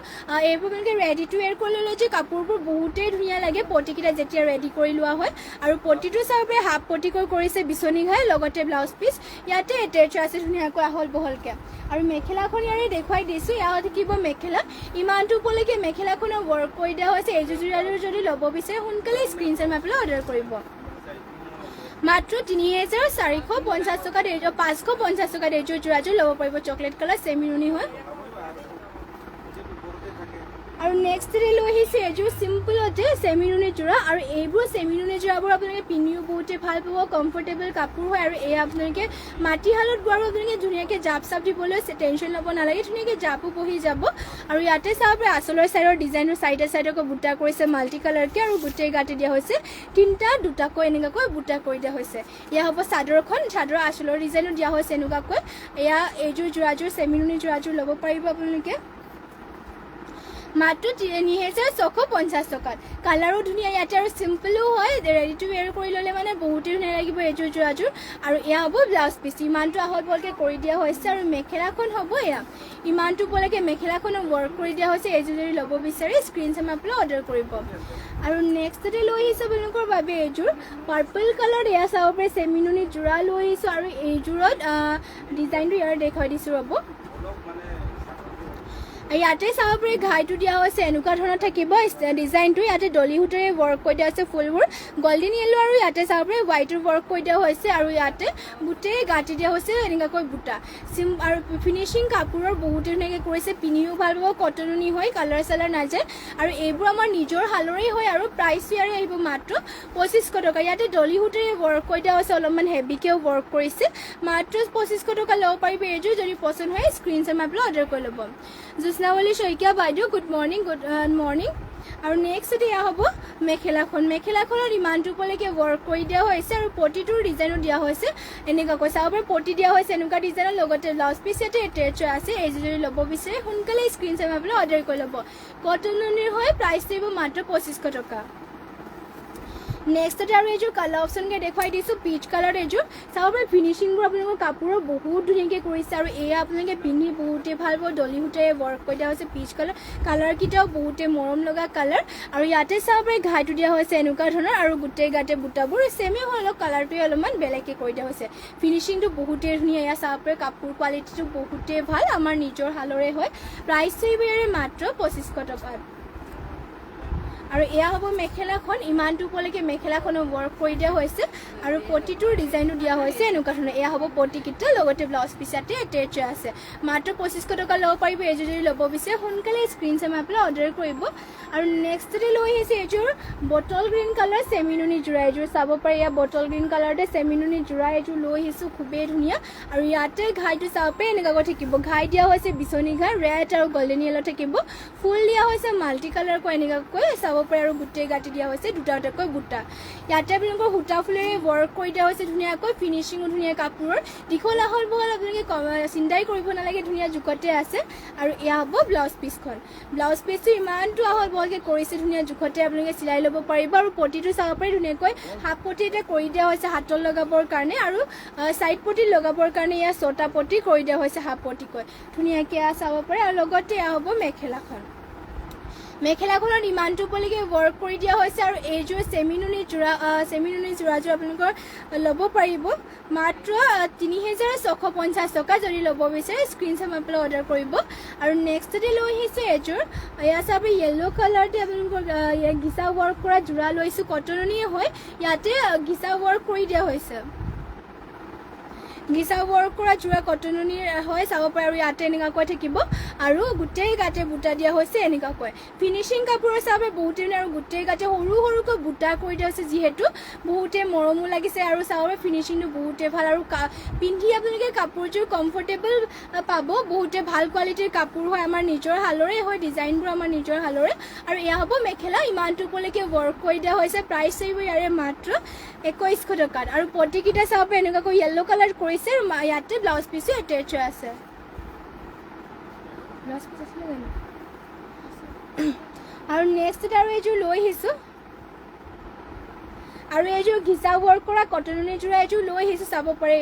এইবোৰ মানে ৰেডি টু ৱেৰ কৰি ল'লে যে কাপোৰবোৰ বহুতেই ধুনীয়া লাগে পটিকেইটা যেতিয়া ৰেডি কৰি লোৱা হয় আৰু পটিটো চাব পাৰে হাফ পটিকৈ কৰিছে বিচনী ঘাই লগতে ব্লাউজ পিচ ইয়াতে এটেচ আছে ধুনীয়াকৈ আহলবহলকৈ আৰু মেখেলাখন ইয়াৰে দেখুৱাই দিছোঁ ইয়াত থাকিব মেখেলা ইমানটো ওপৰলৈকে মেখেলাখনৰ ৱৰ্ক কৰি দিয়া হৈছে এইযোৰ যোৰাযোৰ যদি ল'ব বিচাৰে সোনকালে স্ক্ৰীনশ্বট মাৰি পেলাই অৰ্ডাৰ কৰিব মাত্ৰ ৩৪৫০ টকাত এইযোৰ ৫৫০ টকাত এইযোৰ যোৰাযোৰ ল'ব পাৰিব চকলেট কালাৰ চেমিননি হয় আৰু আৰু নেক্সট লৈ আহিছে এযোৰ চিম্পলতে চেমিনুনি যোৰা আৰু এইবোৰ চেমিনুনি যোৰাবোৰ আপোনালোকে পিন্ধিও বহুতে ভাল পাব কমফৰ্টেবল কাপোৰ হয় আৰু এই আপোনালোকে মাটিশালত বোৱাৰো আপোনালোকে ধুনীয়াকৈ জাপ চাপ দিবলৈ টেনশ্যন ল'ব নালাগে ধুনীয়াকৈ জাপো বহি যাব আৰু ইয়াতে চাব পাৰে আঁচলৰ চাইডৰ ডিজাইনৰ চাইডে বুটা কৰিছে মাল্টি কালাৰকৈ আৰু গোটেই গাতে দিয়া হৈছে দুটাকৈ এনেকুৱাকৈ বুটা কৰি দিয়া হৈছে এয়া হ'ব চাদৰখন চাদৰৰ আঁচলৰ ডিজাইনো দিয়া হৈছে এনেকুৱাকৈ এয়া এইযোৰ যোৰাযোৰ চেমিনুনি যোৰাযোৰ ল'ব পাৰিব আপোনালোকে মাত্ৰ ৩,৬৫০ টকাত কালাৰো ধুনীয়া ইয়াতে আৰু চিম্পলো হয় ৰেডি টু ৱেৰ কৰি ল'লে মানে বহুতেই ধুনীয়া লাগিব এইযোৰ যোৰাযোৰ আৰু এয়া হ'ব ব্লাউজ পিচ ইমানটো আহল বহলকৈ কৰি দিয়া হৈছে আৰু মেখেলাখন হ'ব এয়া ইমানটো বহলকৈ মেখেলাখনো ৱৰ্ক কৰি দিয়া হৈছে এইযোৰ যদি ল'ব বিচাৰে স্ক্ৰীনশ্বট মাৰি পেলাই অৰ্ডাৰ কৰিব আৰু নেক্সটতে লৈ আহিছোঁ আপোনালোকৰ বাবে এইযোৰ পাৰ্পল কালাৰ এয়া চাব পাৰে চেমিনুনি যোৰা লৈ আহিছোঁ আৰু এইযোৰত ডিজাইনটো ইয়াৰ দেখুৱাই দিছোঁ ৰ'ব ইয়াতে চাব পাৰি ঘাইটো দিয়া হৈছে এনেকুৱা ধৰণৰ থাকিব ডিজাইনটো ইয়াতে ডলি সূতাৰে ৱৰ্ক কৰি দিয়া হৈছে ফুলবোৰ গল্ডেন য়েলো আৰু ইয়াতে চাব পাৰি হোৱাইটৰ ৱৰ্ক কৰি দিয়া হৈছে আৰু ইয়াতে গোটেই গাঁঠি দিয়া হৈছে এনেকুৱাকৈ বুটা আৰু ফিনিচিং কাপোৰৰ বহুতে ধুনীয়াকৈ কৰিছে পিন্ধিও ভাল পাব কটননি হয় কালাৰ চালাৰ নাযায় আৰু এইবোৰ আমাৰ নিজৰ শালৰেই হয় আৰু প্ৰাইচ ইয়াৰে আহিব মাত্ৰ ২৫০০ টকা ইয়াতে ডলি সূতাৰে ৱৰ্ক কৰি দিয়া হৈছে অলপমান হেভিকেও ৱৰ্ক কৰিছে মাত্ৰ ২৫০০ টকা ল'ব পাৰিব এইযোৰ যদি পচন্দ হয় স্ক্ৰীনশ্বট মাৰি পেলাই অৰ্ডাৰ কৰি ল'ব জোৎস্নাৱলী শইকীয়া বাইদেউ গুড মৰ্ণিং আৰু নেক্সট এয়া হ'ব মেখেলাখনত ইমানটো উপলৈকে ৱৰ্ক কৰি দিয়া হৈছে আৰু পটিটোৰ ডিজাইনো দিয়া হৈছে এনেকুৱাকৈ চাব পাৰে পটি দিয়া হৈছে এনেকুৱা ডিজাইনৰ লগতে ব্লাউজ পিচ ইয়াতে এটেচ আছে এইযোৰ যদি ল'ব বিচাৰে সোনকালে স্ক্ৰীনশ্বট মাৰি পেলাই অৰ্ডাৰ কৰি ল'ব কটনৰ হয় প্ৰাইচ দিব মাত্ৰ ২৫০০ টকা নেক্সটতে আৰু এইযোৰ কালাৰ অপশ্যনকৈ দেখুৱাই দিছোঁ পিচ কালাৰ এইযোৰ চাব পাৰে ফিনিচিংবোৰ আপোনালোকৰ কাপোৰৰ বহুত ধুনীয়াকৈ কৰিছে আৰু এয়া আপোনালোকে পিন্ধি বহুতেই ভাল পাব ডলি সূতাৰে ৱৰ্ক কৰি দিয়া হৈছে পিচ কালাৰকেইটাও বহুতেই মৰম লগা কালাৰ আৰু ইয়াতে চাব পাৰে ঘাইটো দিয়া হৈছে এনেকুৱা ধৰণৰ আৰু গোটেই গাতে বুটাবোৰ ছেমেই হয় অলপ কালাৰটোৱে অলপমান বেলেগকৈ কৰি দিয়া হৈছে ফিনিচিংটো বহুতেই ধুনীয়া এয়া চাব পাৰে কাপোৰ কোৱালিটিটো বহুতেই ভাল আমাৰ নিজৰ শালৰে হয় প্ৰাইচটো ইয়াৰে মাত্ৰ ২৫০০ টকাত আৰু এয়া হ'ব মেখেলাখন ইমানটো উপলৈকে মেখেলাখনো ৱৰ্ক কৰি দিয়া হৈছে আৰু পটিটোৰ ডিজাইনো দিয়া হৈছে এনেকুৱা ধৰণৰ এয়া হ'ব পটিকেইটা লগতে ব্লাউজ পিচ ইয়াতে এটেচ আছে মাত্ৰ ২৫০০ টকা ল'ব পাৰিব এইযোৰ যদি ল'ব বিচাৰে সোনকালে স্ক্ৰীনশ্বট মাৰি পেলাই অৰ্ডাৰ কৰিব আৰু নেক্সটতে লৈ আহিছে এইযোৰ বটল গ্ৰীণ কালাৰ চেমিনুনি যোৰা এইযোৰ চাব পাৰে এয়া বটল গ্ৰীণ কালাৰতে চেমিনুনি যোৰা এইযোৰ লৈ আহিছোঁ খুবেই ধুনীয়া আৰু ইয়াতে ঘাইটো চাব পাৰে এনেকুৱাকৈ থাকিব ঘাই দিয়া হৈছে বিচনী ঘাই ৰেড আৰু গল্ডেন য়েলো থাকিব ফুল দিয়া হৈছে মাল্টি কালাৰকৈ এনেকুৱাকৈ চাব পাৰে আৰু গোটেই গাঁঠি দিয়া হৈছে দুটাকৈ বুটা ইয়াতে আপোনালোকৰ সূতা ফুলেৰে ৱৰ্ক কৰি দিয়া হৈছে ধুনীয়াকৈ ফিনিচিঙো ধুনীয়া কাপোৰৰ দীঘল আহল বহল আপোনালোকে চিন্তাই কৰিব নালাগে ধুনীয়া জোখতে আছে আৰু এয়া হ'ব ব্লাউজ পিচটো ইমানটো আহল বহলকৈ কৰিছে ধুনীয়া জোখতে আপোনালোকে চিলাই ল'ব পাৰিব আৰু পটিটো চাব পাৰি ধুনীয়াকৈ হাফ পটি এটা কৰি দিয়া হৈছে হাতত লগাবৰ কাৰণে আৰু চাইড পটিত লগাবৰ কাৰণে এয়া ৬টা পটি কৰি দিয়া হৈছে হাফ পটিকৈ ধুনীয়াকৈ চাব পাৰে আৰু লগতে এয়া হ'ব মেখেলাখনত ইমানটো উপলৈকে ৱৰ্ক কৰি দিয়া হৈছে আৰু এইযোৰ চেমিনুনি যোৰাযোৰ আপোনালোকৰ ল'ব পাৰিব মাত্ৰ ৩,৬৫০ টকা যদি ল'ব বিচাৰে স্ক্ৰীনশ্বট মাৰি পেলাই অৰ্ডাৰ কৰিব আৰু নেক্সটতে লৈ আহিছে এইযোৰ এয়া চাব য়েল্ল' কালাৰতে আপোনালোকৰ ঘিচা ৱৰ্ক কৰা যোৰা লৈছোঁ কটননিয়ে হয় ইয়াতে ঘিচা ৱৰ্ক কৰি দিয়া হৈছে ঘিচা ৱৰ্ক কৰা যোৰা কটননিৰ হয় চাব পাৰে আৰু ইয়াতে এনেকুৱাকৈ থাকিব আৰু গোটেই গাতে বুটা দিয়া হৈছে এনেকুৱাকৈ ফিনিচিং কাপোৰৰ চাব বহুতে আৰু গোটেই গাতে সৰুকৈ বুটা কৰি দিয়া হৈছে যিহেতু বহুতে মৰমো লাগিছে আৰু চাব পাৰে ফিনিচিংটো বহুতে ভাল আৰু পিন্ধি আপোনালোকে কাপোৰযোৰ কমফৰ্টেবল পাব বহুতে ভাল কোৱালিটিৰ কাপোৰ হয় আমাৰ নিজৰ শালৰে হয় ডিজাইনবোৰ আমাৰ নিজৰ শালৰে আৰু এয়া হ'ব মেখেলা ইমানটো উপলৈকে ৱৰ্ক কৰি দিয়া হৈছে প্ৰাইচ আহিব ইয়াৰে মাত্ৰ ২১০০ টকাত আৰু পটিকেইটা চাব পাৰে এনেকুৱাকৈ য়েল্ল' কালাৰ কৰিছে আৰু ইয়াতে ব্লাউজ পিচো এটেচ আছে আৰু নেক্সট আৰু এইযোৰ লৈ আহিছোঁ আৰু এইযোৰ ঘিচা ৱৰ্ক কৰা কটননি যোৰা এইযোৰ লৈ আহিছোঁ চাব পাৰে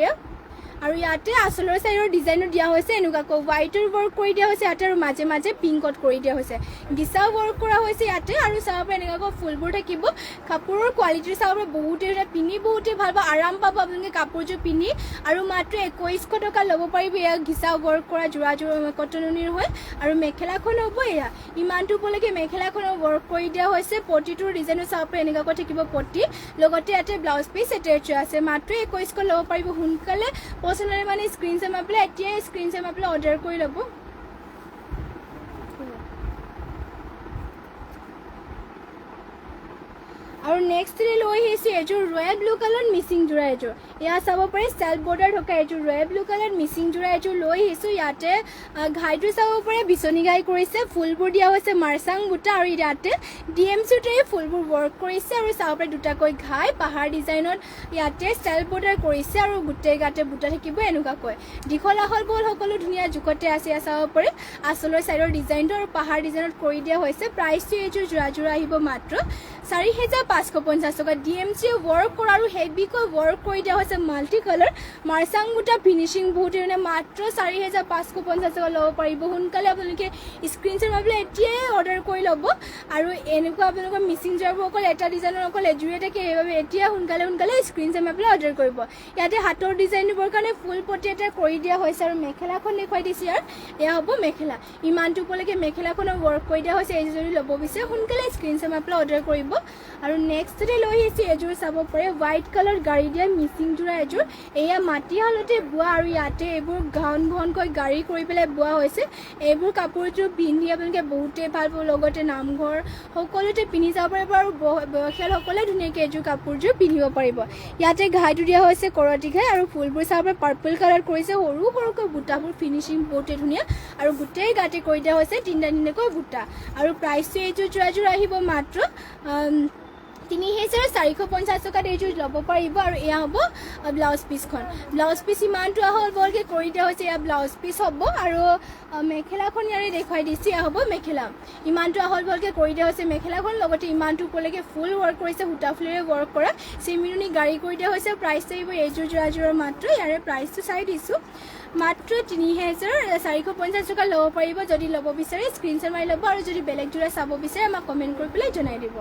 আৰু ইয়াতে আঁচলৰ চাইডৰ ডিজাইনো দিয়া হৈছে এনেকুৱাকৈ হোৱাইটৰ ৱৰ্ক কৰি দিয়া হৈছে ইয়াতে আৰু মাজে মাজে পিংকত কৰি দিয়া হৈছে ঘিচা ৱৰ্ক কৰা হৈছে ইয়াতে আৰু চাব পাৰে এনেকুৱাকৈ ফুলবোৰ থাকিব কাপোৰৰ কোৱালিটিৰ চাব পাৰে বহুতে পিন্ধি বহুতে ভাল পাব আৰাম পাব আপোনালোকে কাপোৰযোৰ পিন্ধি আৰু মাত্ৰ ২১০০ টকা ল'ব পাৰিব এয়া ঘিচা ৱৰ্ক কৰা যোৰাযোৰ কটননিৰ হয় আৰু মেখেলাখন হ'ব এয়া ইমানটো উপলৈকে মেখেলাখনৰ ৱৰ্ক কৰি দিয়া হৈছে পটিটোৰ ডিজাইনো চাব পাৰে এনেকুৱাকৈ থাকিব পটি লগতে ইয়াতে ব্লাউজ পিচ এটেচ আছে মাত্ৰ ২১০০ ল'ব পাৰিব সোনকালে পচন্দ মানে স্ক্ৰীনশ্বট মাৰি পেলাই এতিয়াই স্ক্ৰীনশ্বট মাৰি পেলাই অৰ্ডাৰ কৰি ল'ব আৰু নেক্সট লৈ আহিছোঁ এযোৰ ৰয়েল ব্লু কালাৰ মিচিং যোৰা এযোৰ। এয়া চাব পাৰে চেল্ফ বৰ্ডাৰ থকা এযোৰ ৰয়েল ব্লু কালাৰ মিচিং যোৰা এযোৰ লৈ আহিছোঁ। ইয়াতে ঘাইটো চাব পাৰে বিচনী ঘাই কৰিছে, ফুলবোৰ দিয়া হৈছে মাৰ্চাং বুটা আৰু ইয়াতে DMC ট্ৰে ফুলবোৰ ৱৰ্ক কৰিছে আৰু চাব পাৰে দুটাকৈ ঘাই পাহাৰ ডিজাইনত ইয়াতে চেল্ফ বৰ্ডাৰ কৰিছে আৰু গোটেই গাতে বুটা থাকিব এনেকুৱাকৈ। দীঘল আহল বহল সকলো ধুনীয়া জোখতে আছে। চাব পাৰে আচলৰ চাইডৰ ডিজাইনটো আৰু পাহাৰ ডিজাইনত কৰি দিয়া হৈছে। প্ৰাইচটো এইযোৰ যোৰা আহিব মাত্ৰ 4,550 টকা। DMC ৱৰ্ক কৰা আৰু হেভিকৈ ৱৰ্ক কৰি দিয়া হৈছে মাল্টি কালাৰ মাৰ্চাং বুটা ফিনিচিং বহুত ধুনীয়া। মাত্ৰ 4,550 টকা ল'ব পাৰিব। সোনকালে আপোনালোকে স্ক্ৰীনশ্বট মাৰি পেলাই এতিয়াই অৰ্ডাৰ কৰি ল'ব। আৰু এনেকুৱা আপোনালোকৰ মিচিং যোৰাবোৰ অকল এটা ডিজাইনৰ অকল এযোৰে থাকে, সেইবাবে এতিয়া সোনকালে স্ক্ৰীনশ্বট মাৰি পেলাই অৰ্ডাৰ কৰিব। ইয়াতে হাতৰ ডিজাইনবোৰ কাৰণে ফুল পটি এটা কৰি দিয়া হৈছে আৰু মেখেলাখন দেখুৱাই দিছে। ইয়াৰ এয়া হ'ব মেখেলা, ইমানটো উপলৈকে মেখেলাখনৰ ৱৰ্ক কৰি দিয়া হৈছে। এইযোৰ যদি ল'ব বিচাৰে সোনকালে স্ক্ৰীনশ্বট মাৰি পেলাই অৰ্ডাৰ কৰিব। আৰু নেক্সটতে লৈ আহিছে এযোৰ চাব পাৰে হোৱাইট কালাৰ গাড়ী দিয়া মিচিং যোৰা এযোৰ। এয়া মাটিশালতে বোৱা আৰু ইয়াতে এইবোৰ ঘনকৈ গাড়ী কৰি পেলাই বোৱা হৈছে। এইবোৰ কাপোৰযোৰ পিন্ধি আপোনালোকে বহুতেই ভাল পাব, লগতে নামঘৰ সকলোতে পিন্ধি যাব পাৰিব আৰু বয়সীয়ালসকলে ধুনীয়াকৈ এইযোৰ কাপোৰযোৰ পিন্ধিব পাৰিব। ইয়াতে ঘাইটো দিয়া হৈছে কৰতি ঘাই আৰু ফুলবোৰ চাব পাৰে পাৰ্পল কালাৰ কৰিছে, সৰুকৈ বুটাবোৰ ফিনিচিং বহুতেই ধুনীয়া আৰু গোটেই গাতে কৰি দিয়া হৈছে তিনিটাকৈ বুটা। আৰু প্ৰাইচটো এইযোৰ যোৰাযোৰ আহিব মাত্ৰ 3,450 টকাত এইযোৰ ল'ব পাৰিব। আৰু এয়া হ'ব ব্লাউজ পিচখন। ব্লাউজ পিচ ইমানটো আহল বহলকৈ কৰি দিয়া হৈছে, এয়া ব্লাউজ পিচ হ'ব। আৰু মেখেলাখন ইয়াৰে দেখুৱাই দিছে, এয়া হ'ব মেখেলা। ইমানটো আহল বহলকৈ কৰি দিয়া হৈছে মেখেলাখন, লগতে ইমানটো ওপৰলৈকে ফুল ৱৰ্ক কৰিছে, সূতা ফুলেৰে ৱৰ্ক কৰা চিমিৰণি গাড়ী কৰি দিয়া হৈছে। প্ৰাইচটো আহিব এইযোৰ যোৰাযোৰৰ মাত্ৰ, ইয়াৰে প্ৰাইচটো চাই দিছোঁ মাত্ৰ 3,450 টকা ল'ব পাৰিব। যদি ল'ব বিচাৰে স্ক্ৰীনশ্বট মাৰি ল'ব আৰু যদি বেলেগ যোৰা চাব বিচাৰে আমাক কমেণ্ট কৰি পেলাই জনাই দিব।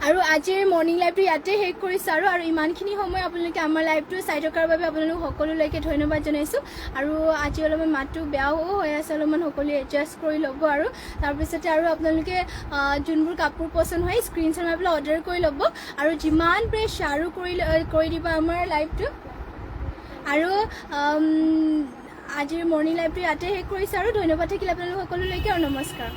আৰু আজিৰ মৰ্ণিং লাইভটো ইয়াতে শেষ কৰিছোঁ। আৰু ইমানখিনি সময় আপোনালোকে আমাৰ লাইভটো চাই থকাৰ বাবে আপোনালোক সকলোলৈকে ধন্যবাদ জনাইছোঁ। আৰু আজি অলপমান মাতটো বেয়াও হৈ আছে, অলপমান সকলোৱে এডজাষ্ট কৰি ল'ব। আৰু তাৰপিছতে আৰু আপোনালোকে যোনবোৰ কাপোৰ পচন্দ হয় স্ক্ৰীনশ্বট মাৰি পেলাই অৰ্ডাৰ কৰি ল'ব আৰু যিমান পাৰে শ্বেয়াৰো কৰি দিব আমাৰ লাইভটো। আৰু আজিৰ মৰ্ণিং লাইভটো ইয়াতে শেষ কৰিছোঁ আৰু ধন্যবাদ থাকিল আপোনালোক সকলোলৈকে আৰু নমস্কাৰ।